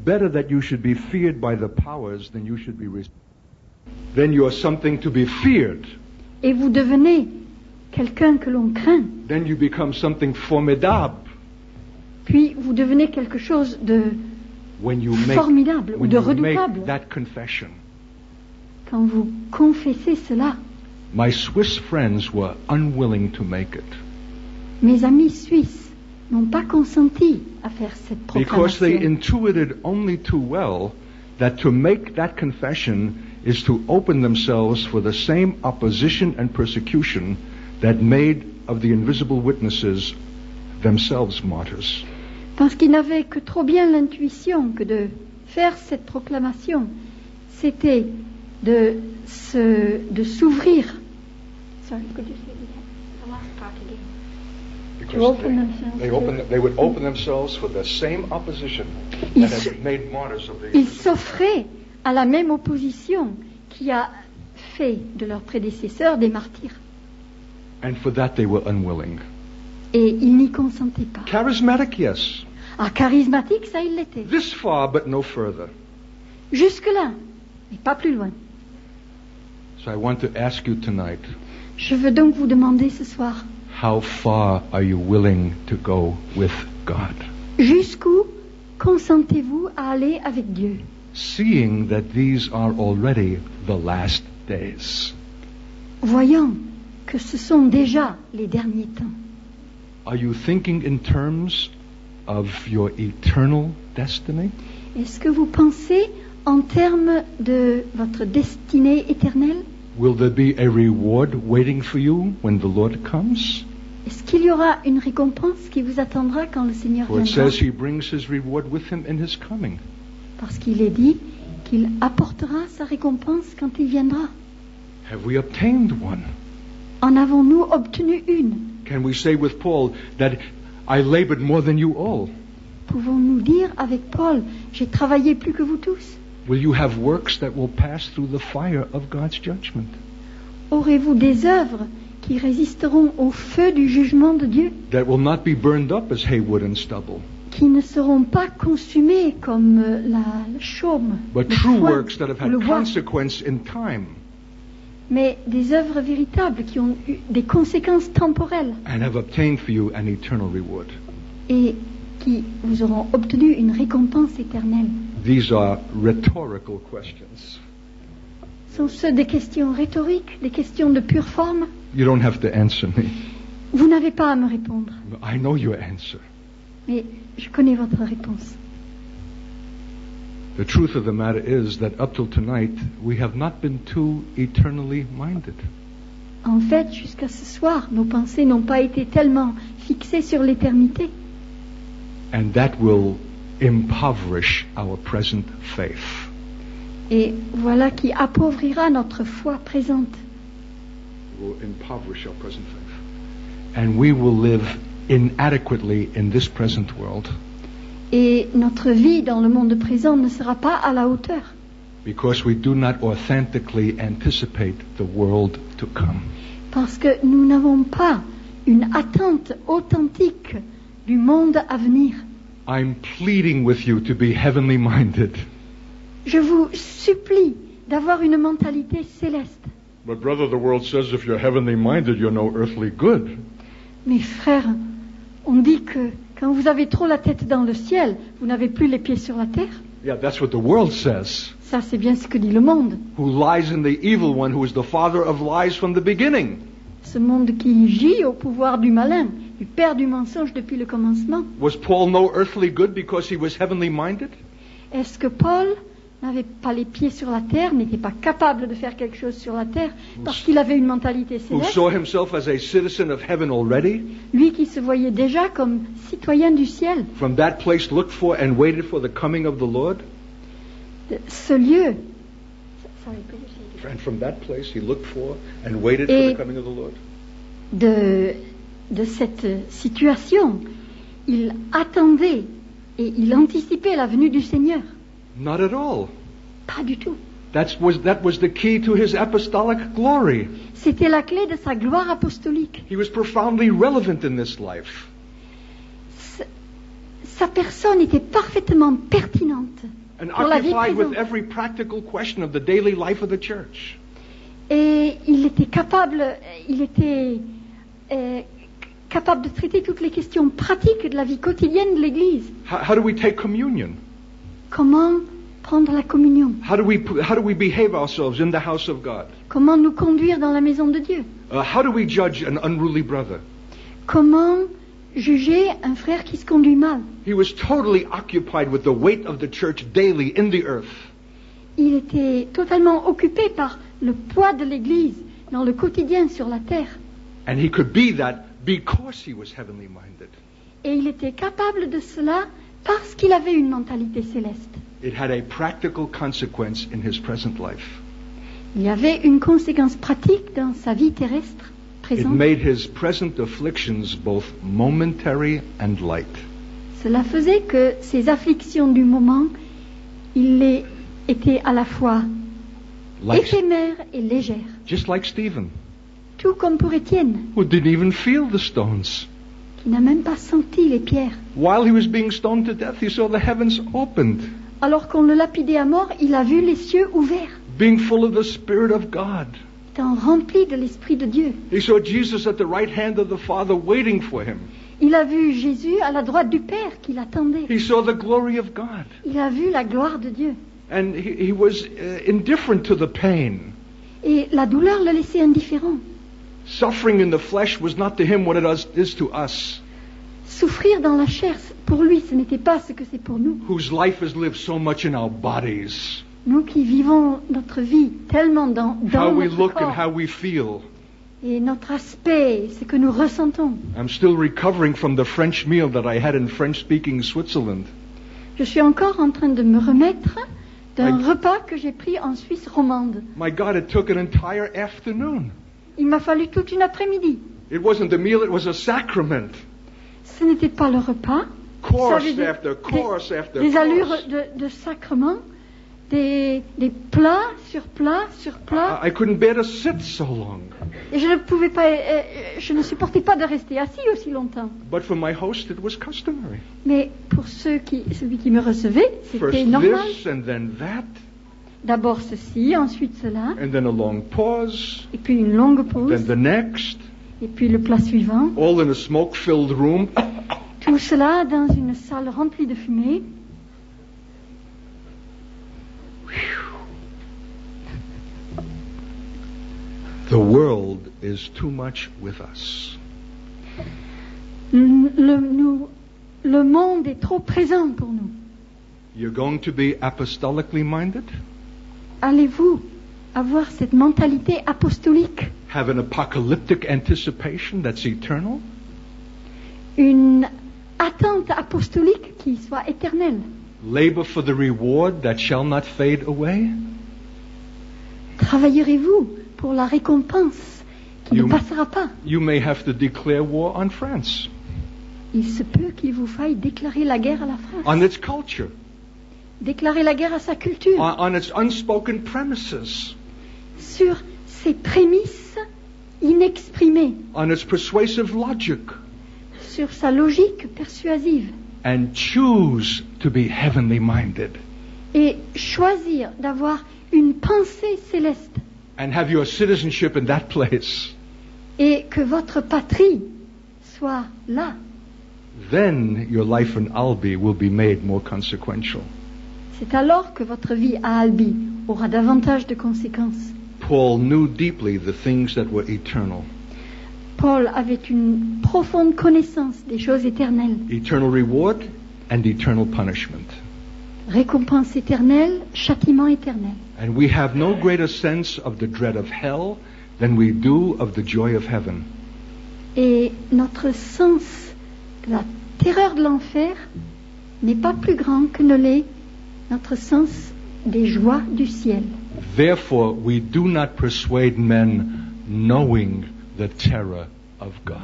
Better that you should be feared by the powers than you should be then you are something to be feared. Et vous devenez quelqu'un que l'on craint. Then you become something formidable. Puis vous devenez quelque chose de formidable ou de redoutable. Make that confession. Quand vous confessez cela. My Swiss friends were unwilling to make it. Mes amis suisses n'ont pas consenti à faire cette proclamation. Because they intuited only too well that to make that confession is to open themselves for the same opposition and persecution that made of the invisible witnesses themselves martyrs. Parce qu'ils n'avaient que trop bien l'intuition que de faire cette proclamation, c'était de s'ouvrir. Sorry, could you say the last part again? They would open themselves for the same opposition that had made martyrs of the Ils s'offraient à la même opposition qui a fait de leurs prédécesseurs des martyrs. And for that they were unwilling. Et ils n'y consentaient pas. Charismatic, yes. Ah, charismatique, ça il l'était. This far, but no further. Jusque-là, mais pas plus loin. So I want to ask you tonight. Je veux donc vous demander ce soir. How far are you willing to go with God? Jusqu'où consentez-vous à aller avec Dieu? Seeing that these are already the last days. Voyant que ce sont déjà les derniers temps. Are you thinking in terms of your eternal destiny? Est-ce que vous pensez en termes de votre destinée éternelle? Will there be a reward waiting for you when the Lord comes? Est-ce qu'il y aura une récompense qui vous attendra quand le Seigneur For it viendra? says he brings his reward with him in his coming. Parce qu'il est dit qu'il apportera sa récompense quand il viendra. Have we obtained one? En avons-nous obtenu une? Can we say with Paul that I labored more than you all? Pouvons-nous dire avec Paul, j'ai travaillé plus que vous tous? Will you have works that will pass through the fire of God's judgment? Aurez-vous des œuvres qui résisteront au feu du jugement de Dieu? That will not be burned up as hay wood and stubble. Qui ne seront pas consumées comme la chaume, But le true foin, works that have le had bois. consequence in time. Mais des œuvres véritables qui ont eu des conséquences temporelles. And have obtained for you an eternal reward. Et qui vous auront obtenu une récompense éternelle. These are rhetorical questions. Sont ceux des questions rhétoriques, des questions de pure forme? You don't have to answer me. Vous n'avez pas à me répondre. I know your answer. Mais je connais votre réponse. The truth of the matter is that up till tonight, we have not been too eternally minded. En fait, jusqu'à ce soir, nos pensées n'ont pas été tellement fixées sur l'éternité. And that will impoverish our present faith. Et voilà qui appauvrira notre foi présente. Will impoverish our present faith. And we will live inadequately in this present world. Et notre vie dans le monde présent ne sera pas à la hauteur. Because we do not authentically anticipate the world to come. Parce que nous n'avons pas une attente authentique du monde à venir. I'm pleading with you to be heavenly minded. Je vous supplie d'avoir une mentalité céleste. But brother, the world says if you're heavenly minded, you're no earthly good. Mes frères, on dit que quand vous avez trop la tête dans le ciel, vous n'avez plus les pieds sur la terre. Yeah, that's what the world says. Ça, c'est bien ce que dit le monde. Who lies in the evil one, who is the father of lies from the beginning. Ce monde qui gît au pouvoir du malin, du père du mensonge depuis le commencement. Was Paul no earthly good because he was heavenly minded? Est-ce que Paul n'avait pas les pieds sur la terre, n'était pas capable de faire quelque chose sur la terre parce qu'il avait une mentalité Who céleste? saw himself as a citizen of heaven already? Lui qui se voyait déjà comme citoyen du ciel. From that place looked for and waited for the coming of the Lord? Ce lieu. And from that place he looked for and waited for the coming of the Lord? De cette situation, il attendait et il anticipait la venue du Seigneur. Not at all. Pas du tout. That was the key to his apostolic glory. C'était la clé de sa gloire apostolique. He was profoundly relevant in this life. Sa personne était parfaitement pertinente And pour la vie occupied with présente. every practical question of the daily life of the church. Et il était capable de traiter toutes les questions pratiques de la vie quotidienne de l'Église. How do we take communion? Comment prendre la communion? How do we behave ourselves in the house of God? Comment nous conduire dans la maison de Dieu? How do we judge an unruly brother? Comment juger un frère qui se conduit mal? He was totally occupied with the weight of the church daily in the earth. Il était totalement occupé par le poids de l'Église dans le quotidien sur la terre. And he could be that because he was heavenly minded. Et il était capable de cela parce qu'il avait une mentalité céleste. It had a practical consequence in his present life. Il y avait une conséquence pratique dans sa vie terrestre It présente. made his present afflictions both momentary and light. Cela faisait que ses afflictions du moment, il les était à la fois éphémères et légères. Just like Stephen, Tout comme pour Étienne, who didn't even feel the stones. qui n'a même pas senti les pierres. While he was being stoned to death, he saw the heavens opened, Alors qu'on le lapidait à mort, il a vu les cieux ouverts, being full of the Spirit of God. étant rempli de l'Esprit de Dieu. He saw Jesus at the right hand of the Father waiting for him. Il a vu Jésus à la droite du Père qui l'attendait. He saw the glory of God. Il a vu la gloire de Dieu. And he was indifferent to the pain. Et la douleur le laissait indifférent. Suffering in the flesh was not to him what it is to us, Souffrir dans la chair, pour lui, ce n'était pas ce que c'est pour nous. whose life is lived so much in our bodies, Nous qui vivons notre vie tellement dans how we notre look and corps. how we feel. Et notre aspect, ce que nous ressentons. I'm still recovering from the French meal that I had in French-speaking Switzerland. Je suis encore en train de me remettre d'un I- repas que j'ai pris en Suisse romande. My God, it took an entire afternoon. Il m'a fallu toute une après-midi. It wasn't the meal, it was a sacrament. Ce n'était pas le repas. Course Ça avait after course after des allures course. de sacrement, des plats sur plats sur plats. I couldn't bear to sit so long. Et je ne pouvais pas, je ne supportais pas de rester assis aussi longtemps. But for my host, it was customary. Mais pour celui qui me recevait, First c'était normal. this and then that, D'abord ceci, ensuite cela, and then a long pause, et puis une longue then pause, the next, et puis le plat suivant. all in a smoke-filled room. Tout cela dans une salle remplie de fumée. The world is too much with us. Le monde est trop présent pour nous. You're going to be apostolically minded, Allez-vous avoir cette mentalité apostolique, have an apocalyptic anticipation that's eternal, une attente apostolique qui soit éternelle. Labor for the reward that shall not fade away. Travaillerez-vous pour la récompense qui ne passera pas? You may have to declare war on France, Il se peut qu'il vous faille déclarer la guerre à la France, on its culture, déclarer la guerre à sa culture, on its unspoken premises, sur ses prémices inexprimées, on its persuasive logic, sur sa logique persuasive, and choose to be heavenly minded et choisir d'avoir une pensée céleste and have your citizenship in that place. et que votre patrie soit là. Then your life in Albi will be made more consequential. C'est alors que votre vie à Albi aura davantage de conséquences. Paul knew deeply the things that were eternal. Paul avait une profonde connaissance des choses éternelles. Eternal reward and eternal punishment. Récompense éternelle, châtiment éternel. And we have no greater sense of the dread of hell than we do of the joy of heaven. Et notre sens de la terreur de l'enfer n'est pas plus grand que ne l'est notre sens des joies du ciel. Therefore, we do not persuade men knowing the terror of God.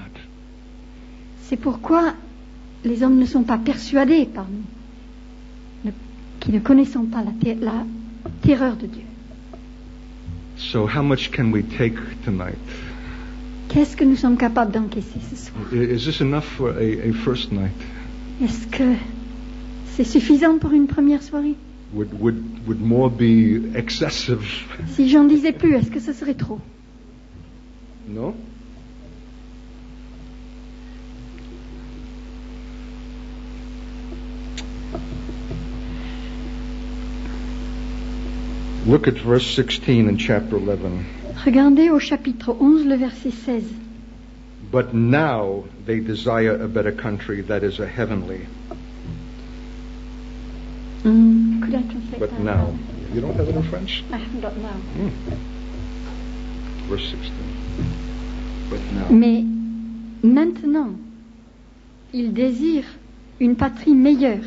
C'est pourquoi les hommes ne sont pas persuadés par nous, qui ne connaissons pas la terreur de Dieu. So how much can we take tonight? Qu'est-ce que nous sommes capables d'encaisser ce soir? Is this enough for a first night? Est-ce que c'est suffisant pour une première soirée? Would more be excessive? Si j'en disais plus, est-ce que ce serait trop? No? Look at verse 16 in chapter 11. Regardez au chapitre 11, le verset 16. But now they desire a better country, that is a heavenly. Could I translate But that? now. You don't have it in French? I haven't got now. Verse 16. But now. Mais maintenant, ils désirent une patrie meilleure,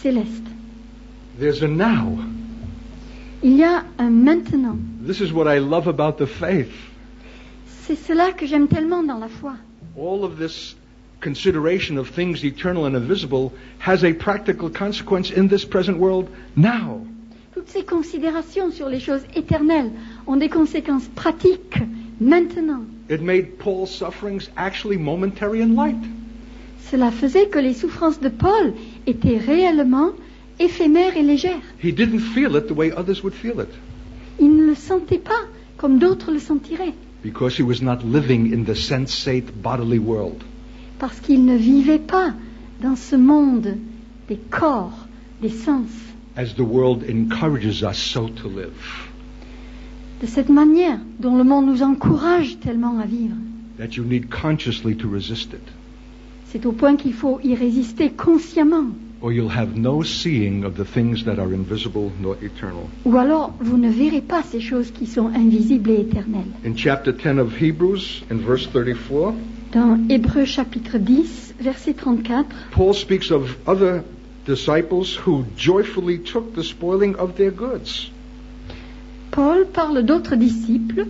céleste. There's a now. Il y a un maintenant. This is what I love about the faith. C'est cela que j'aime tellement dans la foi. All of this consideration of things eternal and invisible has a practical consequence in this present world now. Toutes ces considérations sur les choses éternelles ont des conséquences pratiques maintenant. It made Paul's sufferings actually momentary and light. Cela faisait que les souffrances de Paul étaient réellement éphémères et légères. He didn't feel it the way others would feel it, Il ne le sentait pas comme d'autres le sentiraient, because he was not living in the sensate bodily world. parce qu'il ne vivait pas dans ce monde des corps, des sens, As the world encourages us so to live. de cette manière dont le monde nous encourage tellement à vivre. That you need consciously to resist it, C'est au point qu'il faut y résister consciemment, or you'll have no seeing of the things that are invisible nor eternal. ou alors vous ne verrez pas ces choses qui sont invisibles et éternelles. In chapter 10 of Hebrews, in verse 34, Dans Hébreux chapitre 10, verset 34, Paul speaks of other disciples who joyfully took the spoiling of their goods. Paul parle d'autres disciples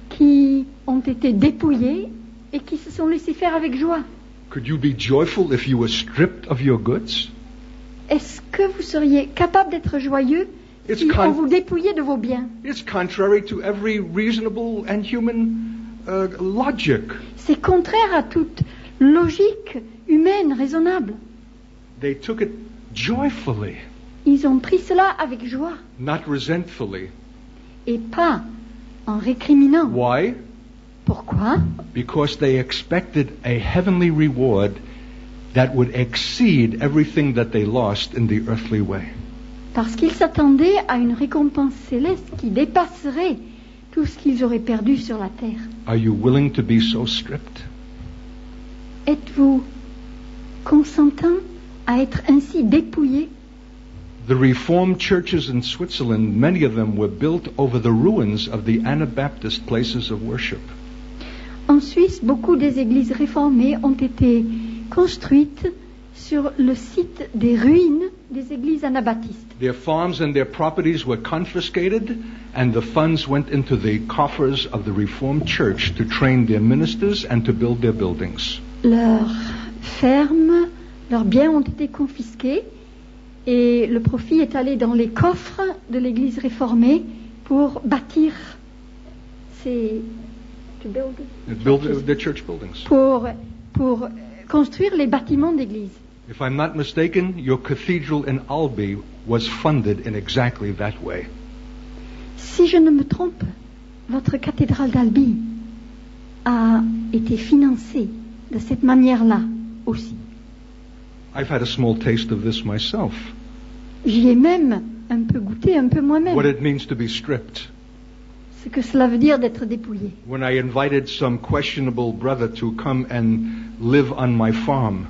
qui ont été dépouillés et qui se sont laissés faire avec joie. Could you be joyful if you were stripped of your goods? Est-ce que vous seriez capable d'être joyeux It's si con- on vous dépouillait de vos biens? It's contrary to every reasonable and human logic. C'est contraire à toute logique humaine, raisonnable. They took it joyfully, Ils ont pris cela avec joie not resentfully. et pas en récriminant. Why? Pourquoi? Because they expected a heavenly reward that would exceed everything that they lost in the earthly way. Parce qu'ils s'attendaient à une récompense céleste qui dépasserait tout ce qu'ils auraient perdu sur la terre. Are you willing to be so stripped? Êtes-vous consentant à être ainsi dépouillé? The Reformed churches in Switzerland, many of them were built over the ruins of the Anabaptist places of worship. En Suisse, beaucoup des églises réformées ont été construites sur le site des ruines des églises anabaptistes. Their farms and their properties were confiscated, and the funds went into the coffers of the Reformed Church to train their ministers and to build their buildings. Leurs fermes, leurs biens ont été confisqués et le profit est allé dans les coffres de l'église réformée pour bâtir ces... Build their church buildings. Pour construire les bâtiments d'église. If I'm not mistaken, your cathedral in Albi was funded in exactly that way. Si je ne me trompe, votre cathédrale d'Albi a été financée de cette manière-là aussi. I've had a small taste of this myself. J'y ai même un peu goûté, un peu moi-même. What it means to be stripped. Ce que cela veut dire d'être dépouillé. When I invited some questionable brother to come and live on my farm.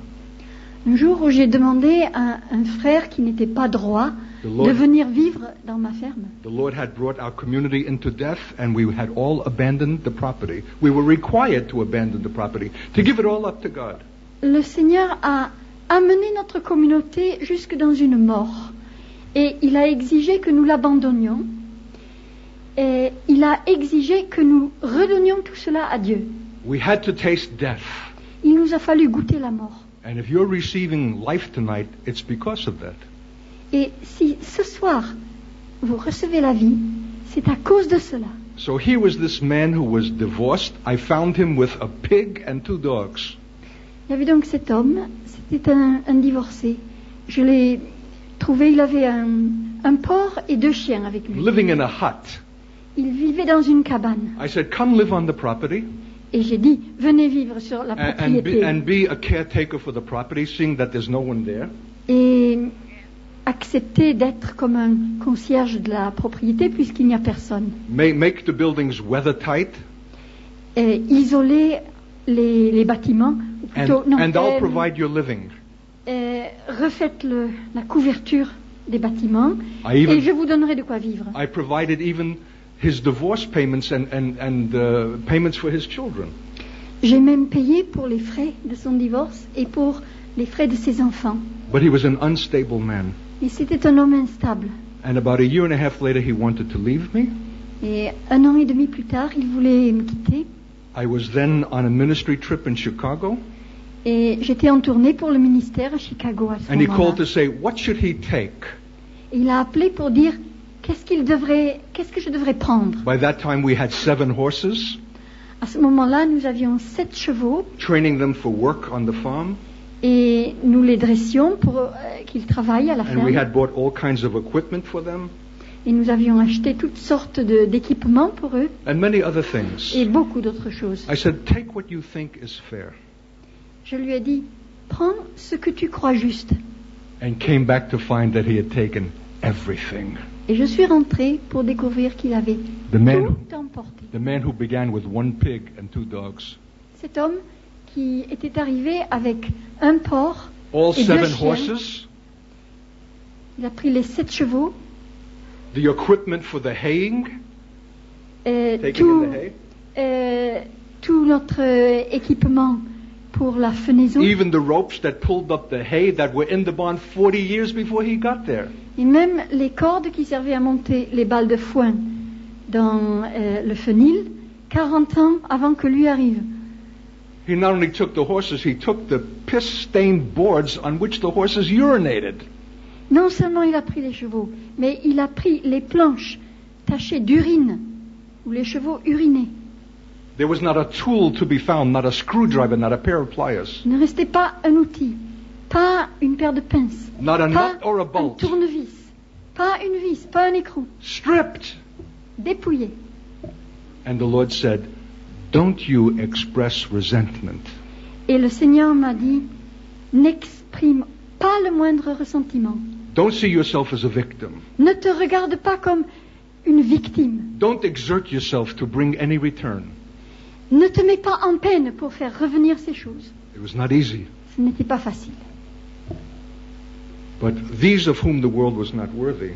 Un jour où j'ai demandé à un frère qui n'était pas droit de venir vivre dans ma ferme. The Lord had brought our community into death, and we had all abandoned the property. We were required to abandon the property, to give it all up to God. Le Seigneur a amené notre communauté jusque dans une mort, et il a exigé que nous l'abandonnions, et il a exigé que nous redonnions tout cela à Dieu. We had to taste death. Il nous a fallu goûter la mort. And if you're receiving life tonight, it's because of that. Et si ce soir vous recevez la vie, c'est à cause de cela. So here was this man who was divorced. I found him with a pig and 2 dogs. Il y avait donc cet homme, c'était un divorcé. Je l'ai trouvé, il avait un porc et 2 chiens avec lui. Living in a hut. Il vivait dans une cabane. I said, come live on the property. Et j'ai dit, venez vivre sur la propriété. And be a caretaker for the property, seeing that there's no one there. Et accepter d'être comme un concierge de la propriété puisqu'il n'y a personne. Make the buildings weathertight. Et isoler les bâtiments. Ou plutôt, and I'll provide your living. Refaites la couverture des bâtiments et je vous donnerai de quoi vivre. I provided even his divorce payments and payments for his children. J'ai même payé pour les frais de son divorce et pour les frais de ses enfants. But he was an unstable man. Et c'était un homme instable. And about a year and a half later, he wanted to leave me. Et 1 an et demi plus tard, il voulait me quitter. I was then on a ministry trip in Chicago. Et j'étais en tournée pour le ministère à Chicago à ce moment-là. And he called to say, what should he take? Et il a appelé pour dire qu'est-ce que je devrais prendre. By that time we had 7 horses. À ce moment-là, nous avions 7 chevaux. Training them for work on the farm. Et nous les dressions pour qu'ils travaillent à la ferme. And we had bought all kinds of equipment for them. Et nous avions acheté toutes sortes d'équipements pour eux. And many other things. Et beaucoup d'autres choses. I said, take what you think is fair. Je lui ai dit, prends ce que tu crois juste. And came back to find that he had taken everything. Et je suis rentré pour découvrir qu'il avait tout emporté. The man who began with 1 pig and 2 dogs. Cet homme qui était arrivé avec un porc All et 2 7 chiens. horses. Il a pris les 7 chevaux. The equipment for the haying. Tout notre équipement pour la fenaison. Even the ropes that pulled up the hay that were in the barn 40 years before he got there. Et même les cordes qui servaient à monter les balles de foin dans le fenil, 40 ans avant que lui arrive. He not only took the horses, he took the piss-stained boards on which the horses urinated. Non seulement il a pris les chevaux, mais il a pris les planches tachées d'urine où les chevaux urinaient. There was not a tool to be found, not a screwdriver, not a pair of pliers. Il ne restait pas un outil, pas une paire de pinces, Not a pas nut or a un bolt. tournevis, pas une vis, pas un écrou. Stripped. Dépouillé. And the Lord said, don't you express resentment. Et le Seigneur m'a dit, n'exprime pas le moindre ressentiment. Don't see yourself as a victim. Ne te regarde pas comme une victime. Don't exert yourself to bring any return. Ne te mets pas en peine pour faire revenir ces choses. It was not easy. Ce n'était pas facile. But these of whom the world was not worthy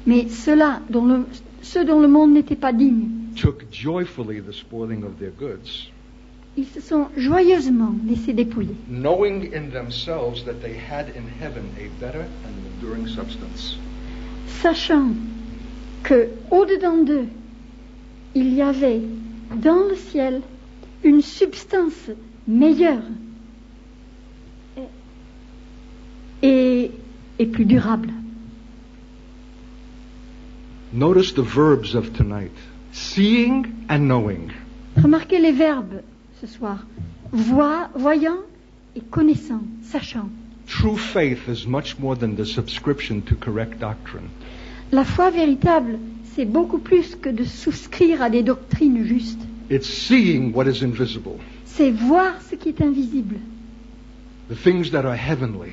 Mais ceux dont le monde n'était pas digne took joyfully the spoiling of their goods. ils se sont joyeusement laissés dépouiller, knowing in themselves that they had in heaven a better and enduring substance. sachant que au-dedans d'eux, il y avait dans le ciel une substance meilleure et plus durable. Notice the verbs of tonight. Seeing and knowing. Remarquez les verbes ce soir. Voyant et connaissant, sachant. True faith is much more than the subscription to correct doctrine. La foi véritable, c'est beaucoup plus que de souscrire à des doctrines justes. It's seeing what is invisible. C'est voir ce qui est invisible. The things that are heavenly.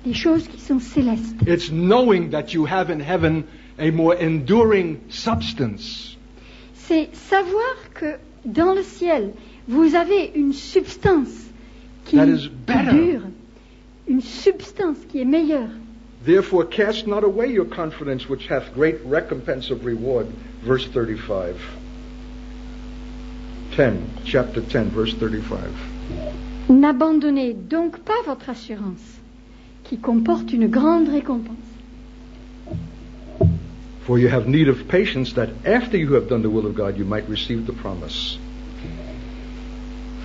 Les choses qui sont célestes. It's knowing that you have in heaven a more enduring substance. C'est savoir que dans le ciel, vous avez une substance qui dure, une substance qui est meilleure. Therefore cast not away your confidence, which hath great recompense of reward. Verse 35. Chapter 10, verse 35. N'abandonnez donc pas votre assurance, qui comporte une grande récompense. For you have need of patience, that after you have done the will of God, you might receive the promise.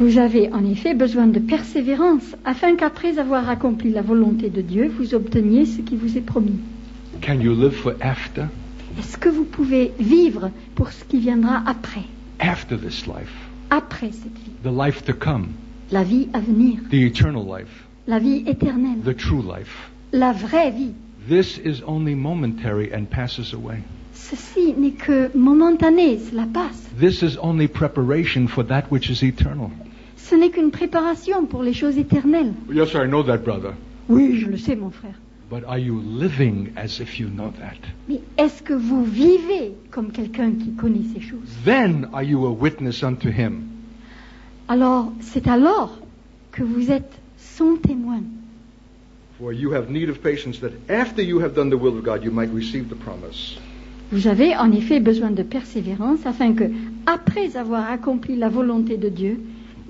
Vous avez en effet besoin de persévérance, afin qu'après avoir accompli la volonté de Dieu, vous obteniez ce qui vous est promis. Can you live for after? Est-ce que vous pouvez vivre pour ce qui viendra après? After this life. Après cette vie. The life to come. La vie à venir. The eternal life. La vie éternelle. The true life. La vraie vie. This is only momentary and passes away. Ceci n'est que momentané, cela passe. This is only preparation for that which is eternal. Ce n'est qu'une préparation pour les choses éternelles. Yes, I know that, brother. Oui, je le sais, mon frère. But are you living as if you know that? Mais est-ce que vous vivez comme quelqu'un qui connaît ces choses? Then are you a witness unto him. Alors, c'est alors que vous êtes son témoin. For you have need of patience, that after you have done the will of God, you might receive the promise. Vous avez en effet besoin de persévérance, afin que, après avoir accompli la volonté de Dieu,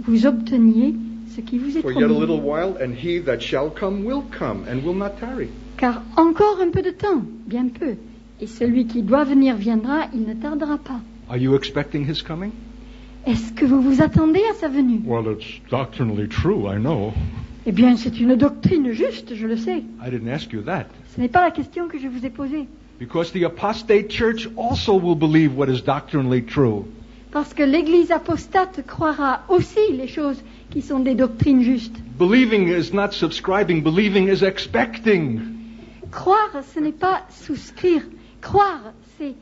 vous obteniez ce qui vous est For yet a promis. little while, and he that shall come and will not tarry. Car encore un peu de temps, bien peu, et celui qui doit venir viendra, il ne tardera pas. Are you expecting his coming? Est-ce que vous vous attendez à sa venue? Well, it's doctrinally true, I know. Eh bien, c'est une doctrine juste, je le sais. I didn't ask you that. Ce n'est pas la question que je vous ai posée. Because the apostate church also will believe what is doctrinally true. Parce que l'Église apostate croira aussi les choses qui sont des doctrines justes. Believing is not subscribing, believing is expecting. Croire, ce n'est pas souscrire. Croire, c'est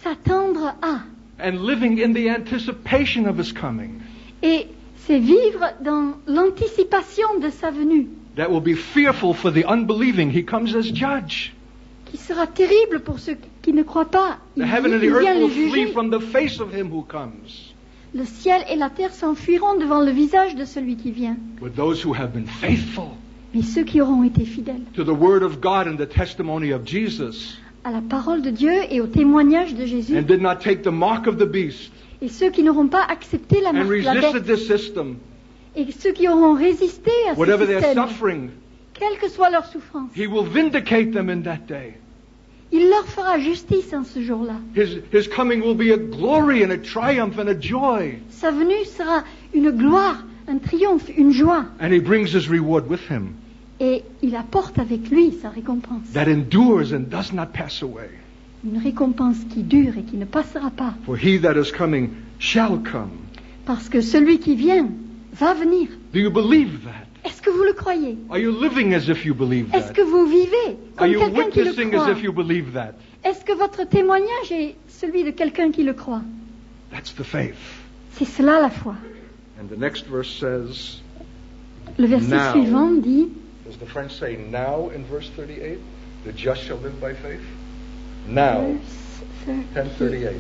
s'attendre à. And living in the anticipation of his coming. Et c'est vivre dans l'anticipation de sa venue. That will be fearful for the unbelieving. He comes as judge. Qui sera terrible pour ceux qui ne croient pas. The heaven and the Il vient earth les will flee juger. from the face of him who comes. Le ciel et la terre s'enfuiront devant le visage de celui qui vient. But those who have been faithful Mais ceux qui auront été fidèles to the word of God and the testimony of Jesus, à la parole de Dieu et au témoignage de Jésus, and did not take the mark of the beast, et ceux qui n'auront pas accepté la and marque de la resisted bête, this system, et ceux qui auront résisté à ce whatever their système, suffering, quelle que soit leur souffrance, he will vindicate them in that day. il leur fera justice en ce jour-là. His coming will be a glory and a triumph and a joy. Sa venue sera une gloire, un triomphe, une joie. And he brings his reward with him Et il apporte avec lui sa récompense. that endures and does not pass away. Une récompense qui dure et qui ne passera pas. For he that is coming shall come. Parce que celui qui vient va venir. Do you believe that? Est-ce que vous le croyez? Are you living as if you believe Est-ce that? que vous vivez Are comme you quelqu'un qui le witnessing croit? as if you believe that? Est-ce que votre témoignage est celui de quelqu'un qui le croit? That's the faith. C'est cela la foi. And the next verse says, Le verset Now. suivant dit, does the French say now in verse 38? The just shall live by faith? Now, 10:38.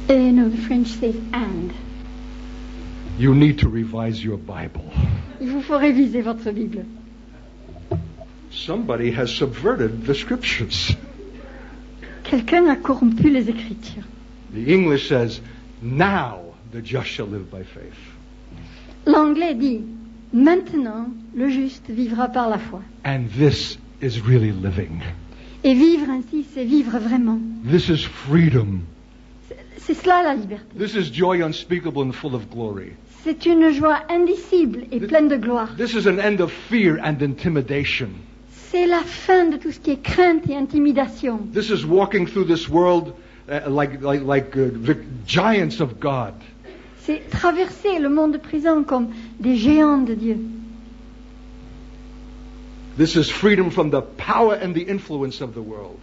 No, the French says and. You need to revise your Bible. Il vous faut réviser votre Bible. Somebody has subverted the scriptures. Quelqu'un a corrompu les Écritures. The English says, now the just shall live by faith. L'anglais dit « Maintenant, le juste vivra par la foi And this is really living. ». Et vivre ainsi, c'est vivre vraiment. This is freedom. C'est cela la liberté. This is joy unspeakable and full of glory. C'est une joie indicible et pleine de gloire. This is an end of fear and intimidation. C'est la fin de tout ce qui est crainte et intimidation. This is walking through this world like the giants of God. C'est traverser le monde présent comme des géants de Dieu. This is freedom from the power and the influence of the world.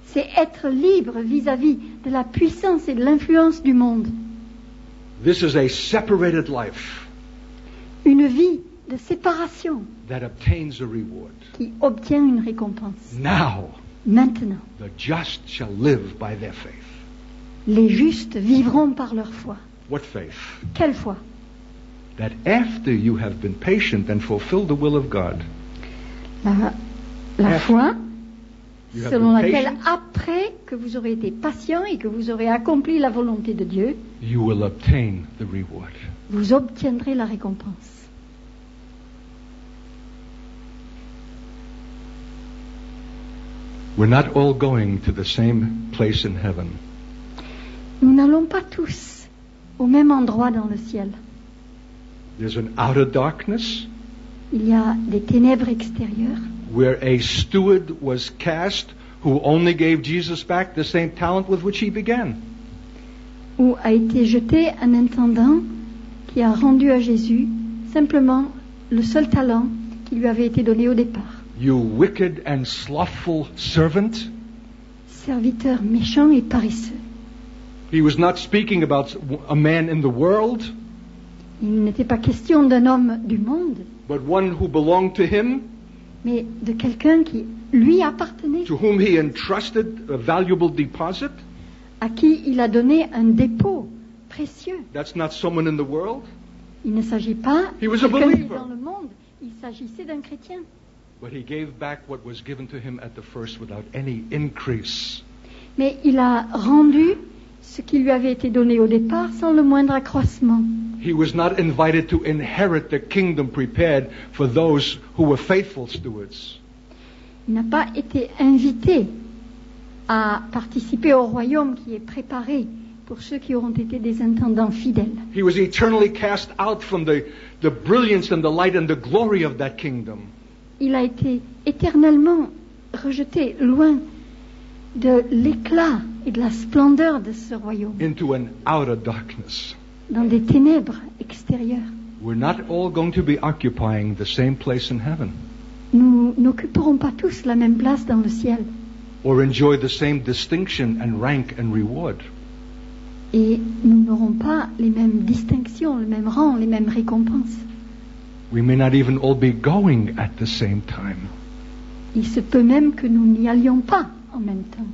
C'est être libre vis-à-vis de la puissance et de l'influence du monde. This is a separated life Une vie de séparation that obtains a reward. qui obtient une récompense. Now, Maintenant, the just shall live by their faith. les justes vivront par leur foi. What faith? Quelle foi? That after you have been patient and fulfilled the will of God, La foi, you have selon been laquelle patient, après que vous aurez été patient et que vous aurez accompli la volonté de Dieu, you will obtain the reward. vous obtiendrez la récompense. We're not all going to the same place in heaven. Nous n'allons pas tous au même endroit dans le ciel. There's an outer darkness Il y a des ténèbres extérieures where a steward was cast who only gave Jesus back the same talent with which he began. où a été jeté un intendant qui a rendu à Jésus simplement le seul talent qui lui avait été donné au départ. You wicked and slothful servant. Serviteur méchant et paresseux. He was not speaking about a man in the world, Il n'était pas question d'un homme du monde, but one who belonged to him, mais de quelqu'un qui lui appartenait, to whom he entrusted a valuable deposit. à qui il a donné un dépôt précieux. That's not someone in the world, Il ne s'agit pas He de was a quelqu'un qui est believer. dans le monde, il s'agissait d'un chrétien. but he gave back what was given to him at the first without any increase. Mais il a rendu ce qui lui avait été donné au départ sans le moindre accroissement. He was not invited to inherit the kingdom prepared for those who were faithful stewards. Il n'a pas été invité à participer au royaume qui est préparé pour ceux qui auront été des intendants fidèles. He was eternally cast out from the brilliance and the light and the glory of that kingdom. Il a été éternellement rejeté loin de l'éclat et de la splendeur de ce royaume, Into an outer darkness. dans des ténèbres extérieures. We're not all going to be occupying the same place in heaven Nous n'occuperons pas tous la même place dans le ciel or enjoy the same distinction and rank and reward. et nous n'aurons pas les mêmes distinctions, le même rang, les mêmes récompenses. We may not even all be going at the same time. Il se peut même que nous n'y allions pas en même temps.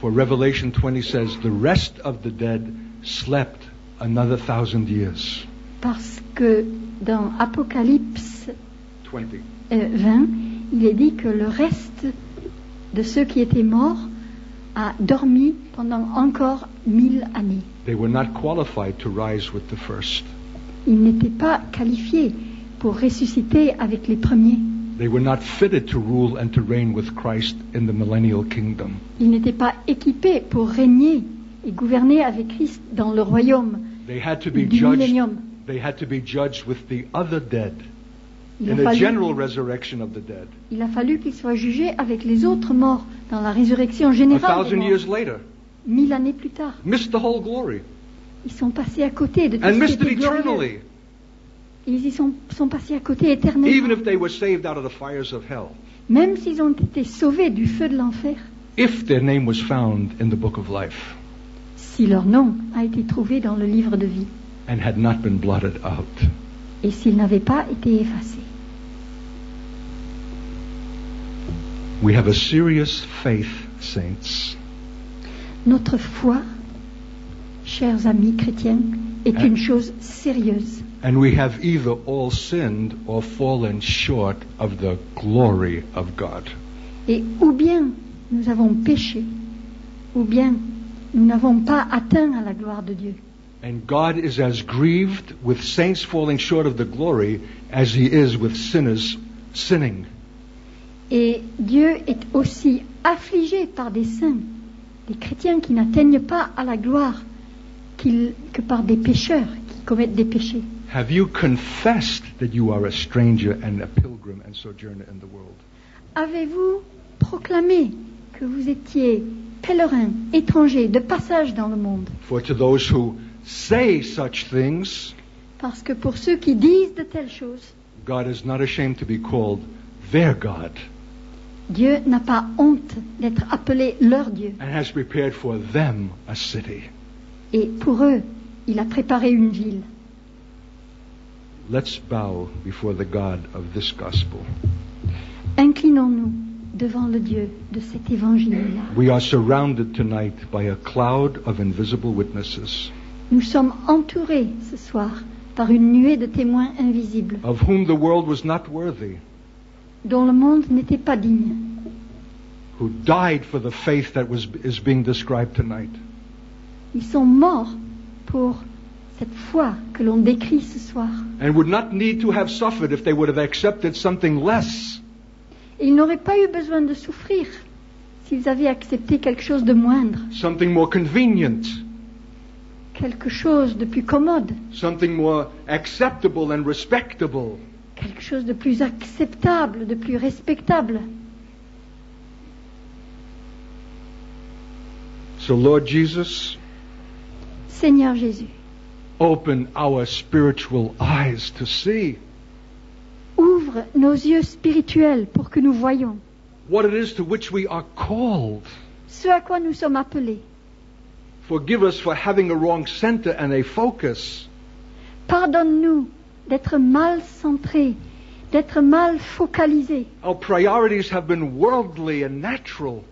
For Revelation 20 says, the rest of the dead slept another 1,000 years. Parce que dans Apocalypse 20. 20, il est dit que le reste de ceux qui étaient morts a dormi pendant encore 1000 années. They were not qualified to rise with the first. Ils n'étaient pas qualifiés pour ressusciter avec les premiers. They were not fitted to rule and to reign with Christ in the millennial kingdom. Ils n'étaient pas équipés pour régner et gouverner avec Christ dans le royaume They had to be du judged. millénium. They had to be judged with the other dead Il in a a fallu, general resurrection of the dead. il a fallu qu'ils soient jugés avec les autres morts dans la résurrection A générale des 1,000 morts. years later, 1000 années plus tard, missed the whole glory ils sont passés à côté de tout and ce missed qui it était glorieux. eternally, Ils y sont passés à côté even éternellement. if they were saved out of the fires of hell, Même s'ils ont été sauvés du feu de l'enfer, if their name was found in the book of life si leur nom a été trouvé dans le livre de vie and had not been blotted out. et s'ils n'avaient pas été effacés. We have a serious faith, saints. Notre foi, chers amis chrétiens, est Hein? une chose sérieuse. And we have either all sinned or fallen short of the glory of God. Et ou bien nous avons péché, ou bien nous n'avons pas atteint à la gloire de Dieu. And God is as grieved with saints falling short of the glory as he is with sinners sinning. Et Dieu est aussi affligé par des saints, des chrétiens qui n'atteignent pas à la gloire que par des pécheurs qui commettent des péchés. Have you confessed that you are a stranger and a pilgrim and sojourner in the world? Avez-vous proclamé que vous étiez pèlerin, étranger, de passage dans le monde? For to those who say such things, Parce que pour ceux qui disent de telles choses, God is not ashamed to be called their God Dieu n'a pas honte d'être appelé leur Dieu. and has prepared for them a city. Et pour eux, il a préparé une ville. Let's bow before the God of this gospel. Inclinons-nous devant le Dieu de cet évangile-là. We are surrounded tonight by a cloud of invisible witnesses, Nous sommes entourés ce soir par une nuée de témoins invisibles of whom the world was not worthy, dont le monde n'était pas digne, who died for the faith that is being described tonight. Ils sont morts pour cette foi que l'on décrit ce soir. And would not need to have suffered if they would have accepted something less. Et ils n'auraient pas eu besoin de souffrir s'ils avaient accepté quelque chose de moindre, Something more convenient, quelque chose de plus commode, something more acceptable and respectable. quelque chose de plus acceptable, de plus respectable. So Lord Jesus, Seigneur Jésus, open our spiritual eyes to see ouvre nos yeux spirituels pour que nous voyions what it is to which we are called. ce à quoi nous sommes appelés. Forgive us for having a wrong center and a focus. Pardonne-nous d'être mal centrés, d'être mal focalisés. Our priorities have been worldly and natural.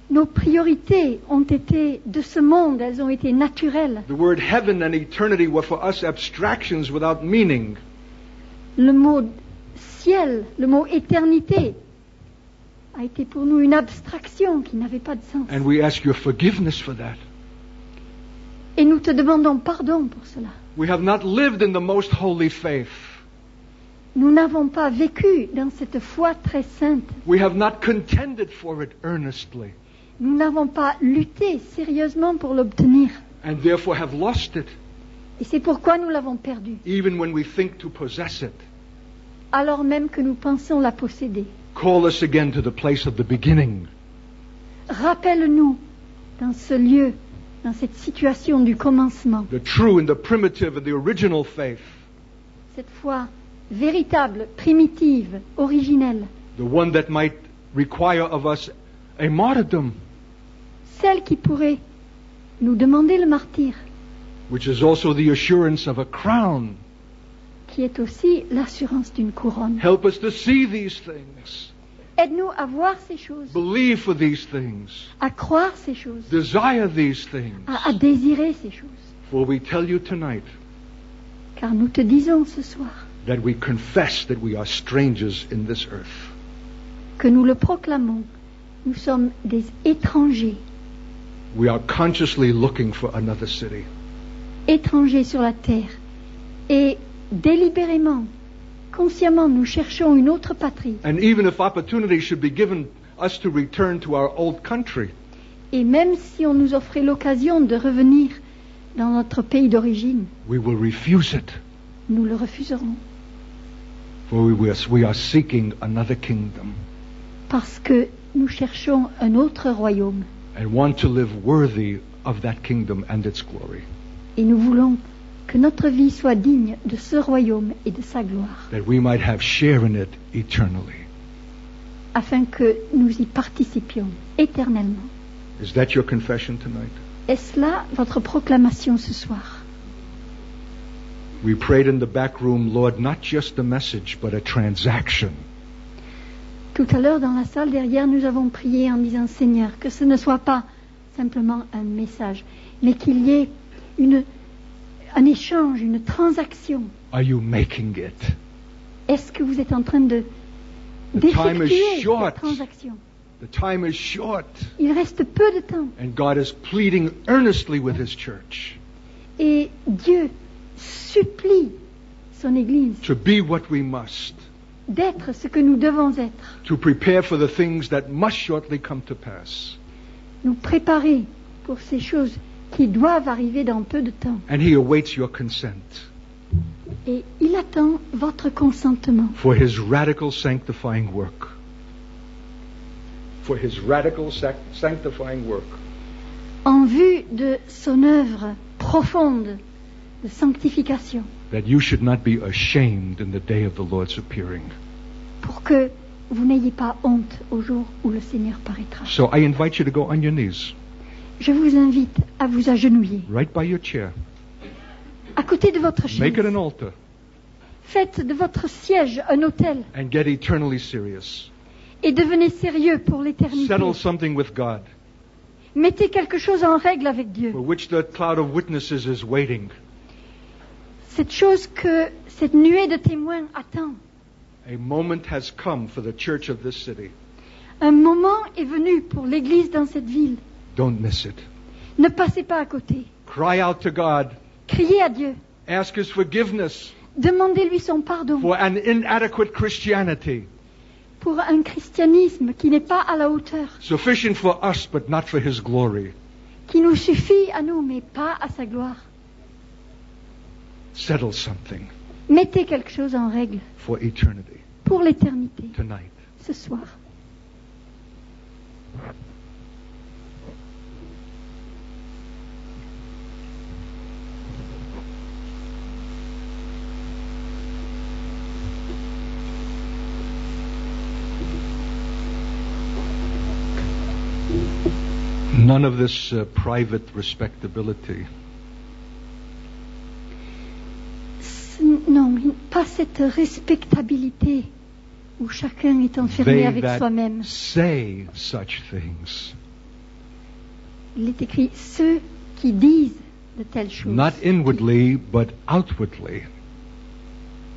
Nos priorités ont été de ce monde, elles ont été naturelles. The word heaven and eternity were for us abstractions without meaning. Le mot ciel, le mot éternité a été pour nous une abstraction qui n'avait pas de sens. And we ask your forgiveness for that. Et nous te demandons pardon pour cela. We have not lived in the most holy faith. Nous n'avons pas vécu dans cette foi très sainte. We have not contended for it earnestly, Nous n'avons pas lutté sérieusement pour l'obtenir. and therefore have lost it, Et c'est pourquoi nous l'avons perdu, even when we think to possess it. alors même que nous pensons la posséder. Call us again to the place of the beginning, Rappelle-nous dans ce lieu, dans cette situation du commencement, the true and the primitive and the original faith, cette foi véritable, primitive, originelle, the one that might require of us a martyrdom, celle qui pourrait nous demander le martyre, which is also the assurance of a crown. qui est aussi l'assurance d'une couronne. Help us to see these things, Aide-nous à voir ces choses, believe for these things, à croire ces choses, desire these things. à désirer ces choses. For we tell you tonight Car nous te disons ce soir that we confess that we are strangers in this earth. que nous le proclamons, nous sommes des étrangers, We are consciously looking for another city. étrangers sur la terre. Et délibérément, consciemment, nous cherchons une autre patrie. And even if opportunity should be given us to return to our old country, Et même si on nous offrait l'occasion de revenir dans notre pays d'origine, we will refuse it. nous le refuserons. For we are seeking another kingdom Parce que nous cherchons un autre royaume. and want to live worthy of that kingdom and its glory, Et nous voulons que notre vie soit digne de ce royaume et de sa gloire, that we might have share in it eternally. afin que nous y participions éternellement. Is that your confession tonight? Est-ce là votre proclamation ce soir? We prayed in the back room, Lord, not just a message, but a transaction. Tout à l'heure, dans la salle derrière, nous avons prié en disant, Seigneur, que ce ne soit pas simplement un message, mais qu'il y ait un échange, une transaction. Are you making it? Est-ce que vous êtes en train de The time is d'effectuer short. cette transaction? The time is short, Il reste peu de temps. and God is pleading earnestly with His church. Et Dieu supplie son Église to be what we must, d'être ce que nous devons être, to prepare for the things that must shortly come to pass. nous préparer pour ces choses qui doivent arriver dans peu de temps. And He awaits your consent Et il attend votre consentement for His radical sanctifying work. For His radical sanctifying work. en vue de son œuvre profonde de sanctification, That you should not be ashamed in the day of the Lord's appearing. pour que vous n'ayez pas honte au jour où le Seigneur paraîtra. So I invite you to go on your knees, Je vous invite à vous agenouiller right by your chair. à côté de votre Make it chaise. an altar Faites de votre siège un autel and get eternally serious. et devenez sérieux pour l'éternité. Settle something with God, Mettez quelque chose en règle avec Dieu. for which the cloud of witnesses is waiting. Cette chose que cette nuée de témoins attend. A moment has come for the church of this city. Un moment est venu pour l'Église dans cette ville. Don't miss it. Ne passez pas à côté. Cry out to God. Criez à Dieu. Ask His forgiveness Demandez-lui son pardon for an inadequate Christianity, pour un christianisme qui n'est pas à la hauteur, sufficient for us but not for His glory. qui nous suffit à nous, mais pas à sa gloire. Settle something Mettez quelque chose en règle for eternity pour l'éternité, tonight. ce soir. None of this private respectability. Non, pas cette respectabilité où chacun est enfermé They avec that soi-même. say such things, Il est écrit ceux qui disent de telles choses, not inwardly but outwardly,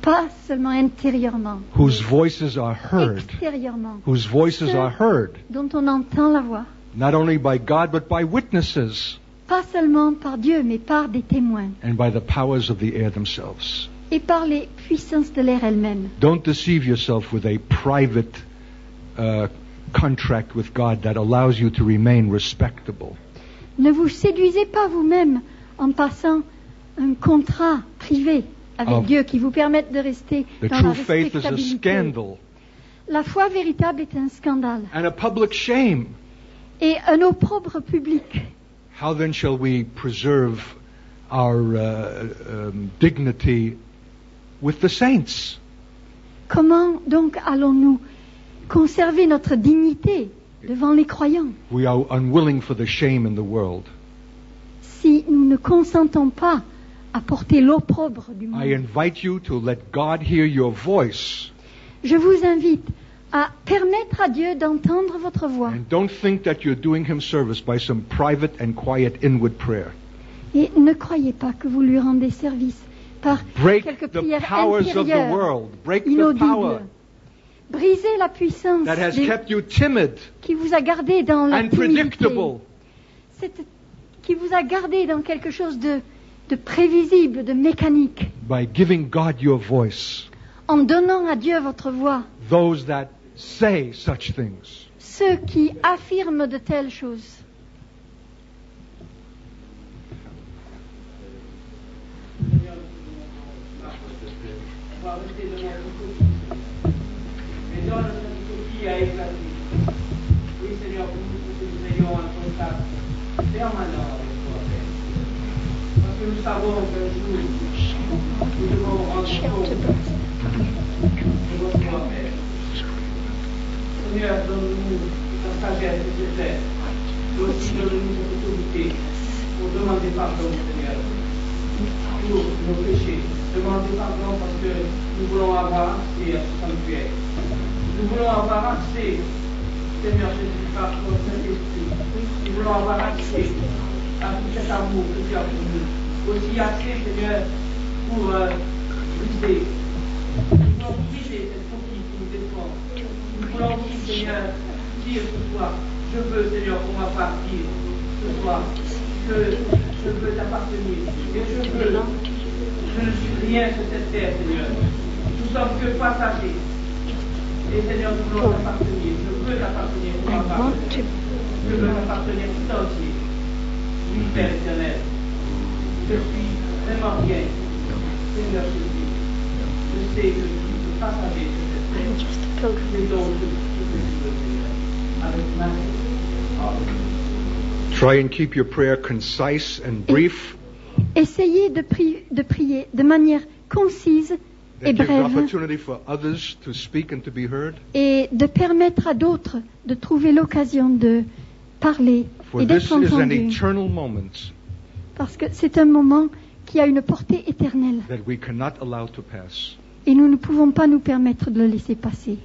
pas seulement intérieurement, whose voices are heard, extérieurement, whose voices Ceux are heard, dont on entend la voix, not only by God but by witnesses pas seulement par Dieu, mais par des témoins and by the powers of the air themselves. et par les puissances de l'air elles-mêmes. Don't deceive yourself with a private contract with God that allows you to remain respectable. Ne vous séduisez pas vous-même en passant un contrat privé avec Of- Dieu qui vous permette de rester The dans la true faith is a respectabilité. scandal La foi véritable est un scandale and a public shame. et un opprobre public. How then shall we preserve our dignity with the saints? Comment donc allons-nous conserver notre dignité devant les croyants We are unwilling for the shame in the world. si nous ne consentons pas à porter l'opprobre du I monde? invite you to let God hear your voice, Je vous invite à permettre à Dieu d'entendre votre voix and don't think that you're doing Him service by some private and quiet inward prayer. et ne croyez pas que vous lui rendez service par Break quelques the prières powers of the intérieures, world. Break the inaudibles. power Brisez la puissance that has des- kept you timid qui vous a gardé dans la and timidité, predictable. qui vous a gardé dans quelque chose de prévisible, de mécanique, by giving God your voice. en donnant à Dieu votre voix. Those that say such things. Ceux qui affirment de telles choses. On va rester devant une copie. Mais dans cette copie a éclaté. Oui, Seigneur, pour que nous ayons un contact permanent avec toi, Père. Parce que nous savons qu'un jour, nous devons rendre compte de votre voix, Père. Seigneur, donne-nous la sagesse de se faire. Mais aussi donne-nous cette autorité pour demander pardon, Seigneur, pour nos péchés. Demandez pardon parce que nous voulons avoir accès à ce sanctuaire. Nous voulons avoir accès, Seigneur Jésus, par ton Saint-Esprit. Nous voulons avoir accès à tout cet amour que tu as pour nous. Aussi accès, Seigneur, pour briser. Nous voulons briser cette coquille qui nous défend. Nous voulons aussi, Seigneur, dire ce soir, je veux, Seigneur, pour ma part dire ce soir, que je veux t'appartenir. Et je ne suis rien sur cette terre, Seigneur. Nous sommes que passagers. Et Seigneur, nous voulons t'appartenir. Je veux t'appartenir pour ma part. Je veux t'appartenir tout entier. Oui, Père éternel. Je suis vraiment bien. Seigneur Jésus. Je sais que je suis que passager sur cette terre. Et donc, je veux avec ma Try and keep your prayer concise and brief. Essayez de prier de manière concise et That gives brève opportunity for others to speak and to be heard. et de permettre à d'autres de trouver l'occasion de parler For et this d'être is an entendus. eternal moment Parce que c'est un moment qui a une portée éternelle that we cannot allow to pass. et nous ne pouvons pas nous permettre de le laisser passer.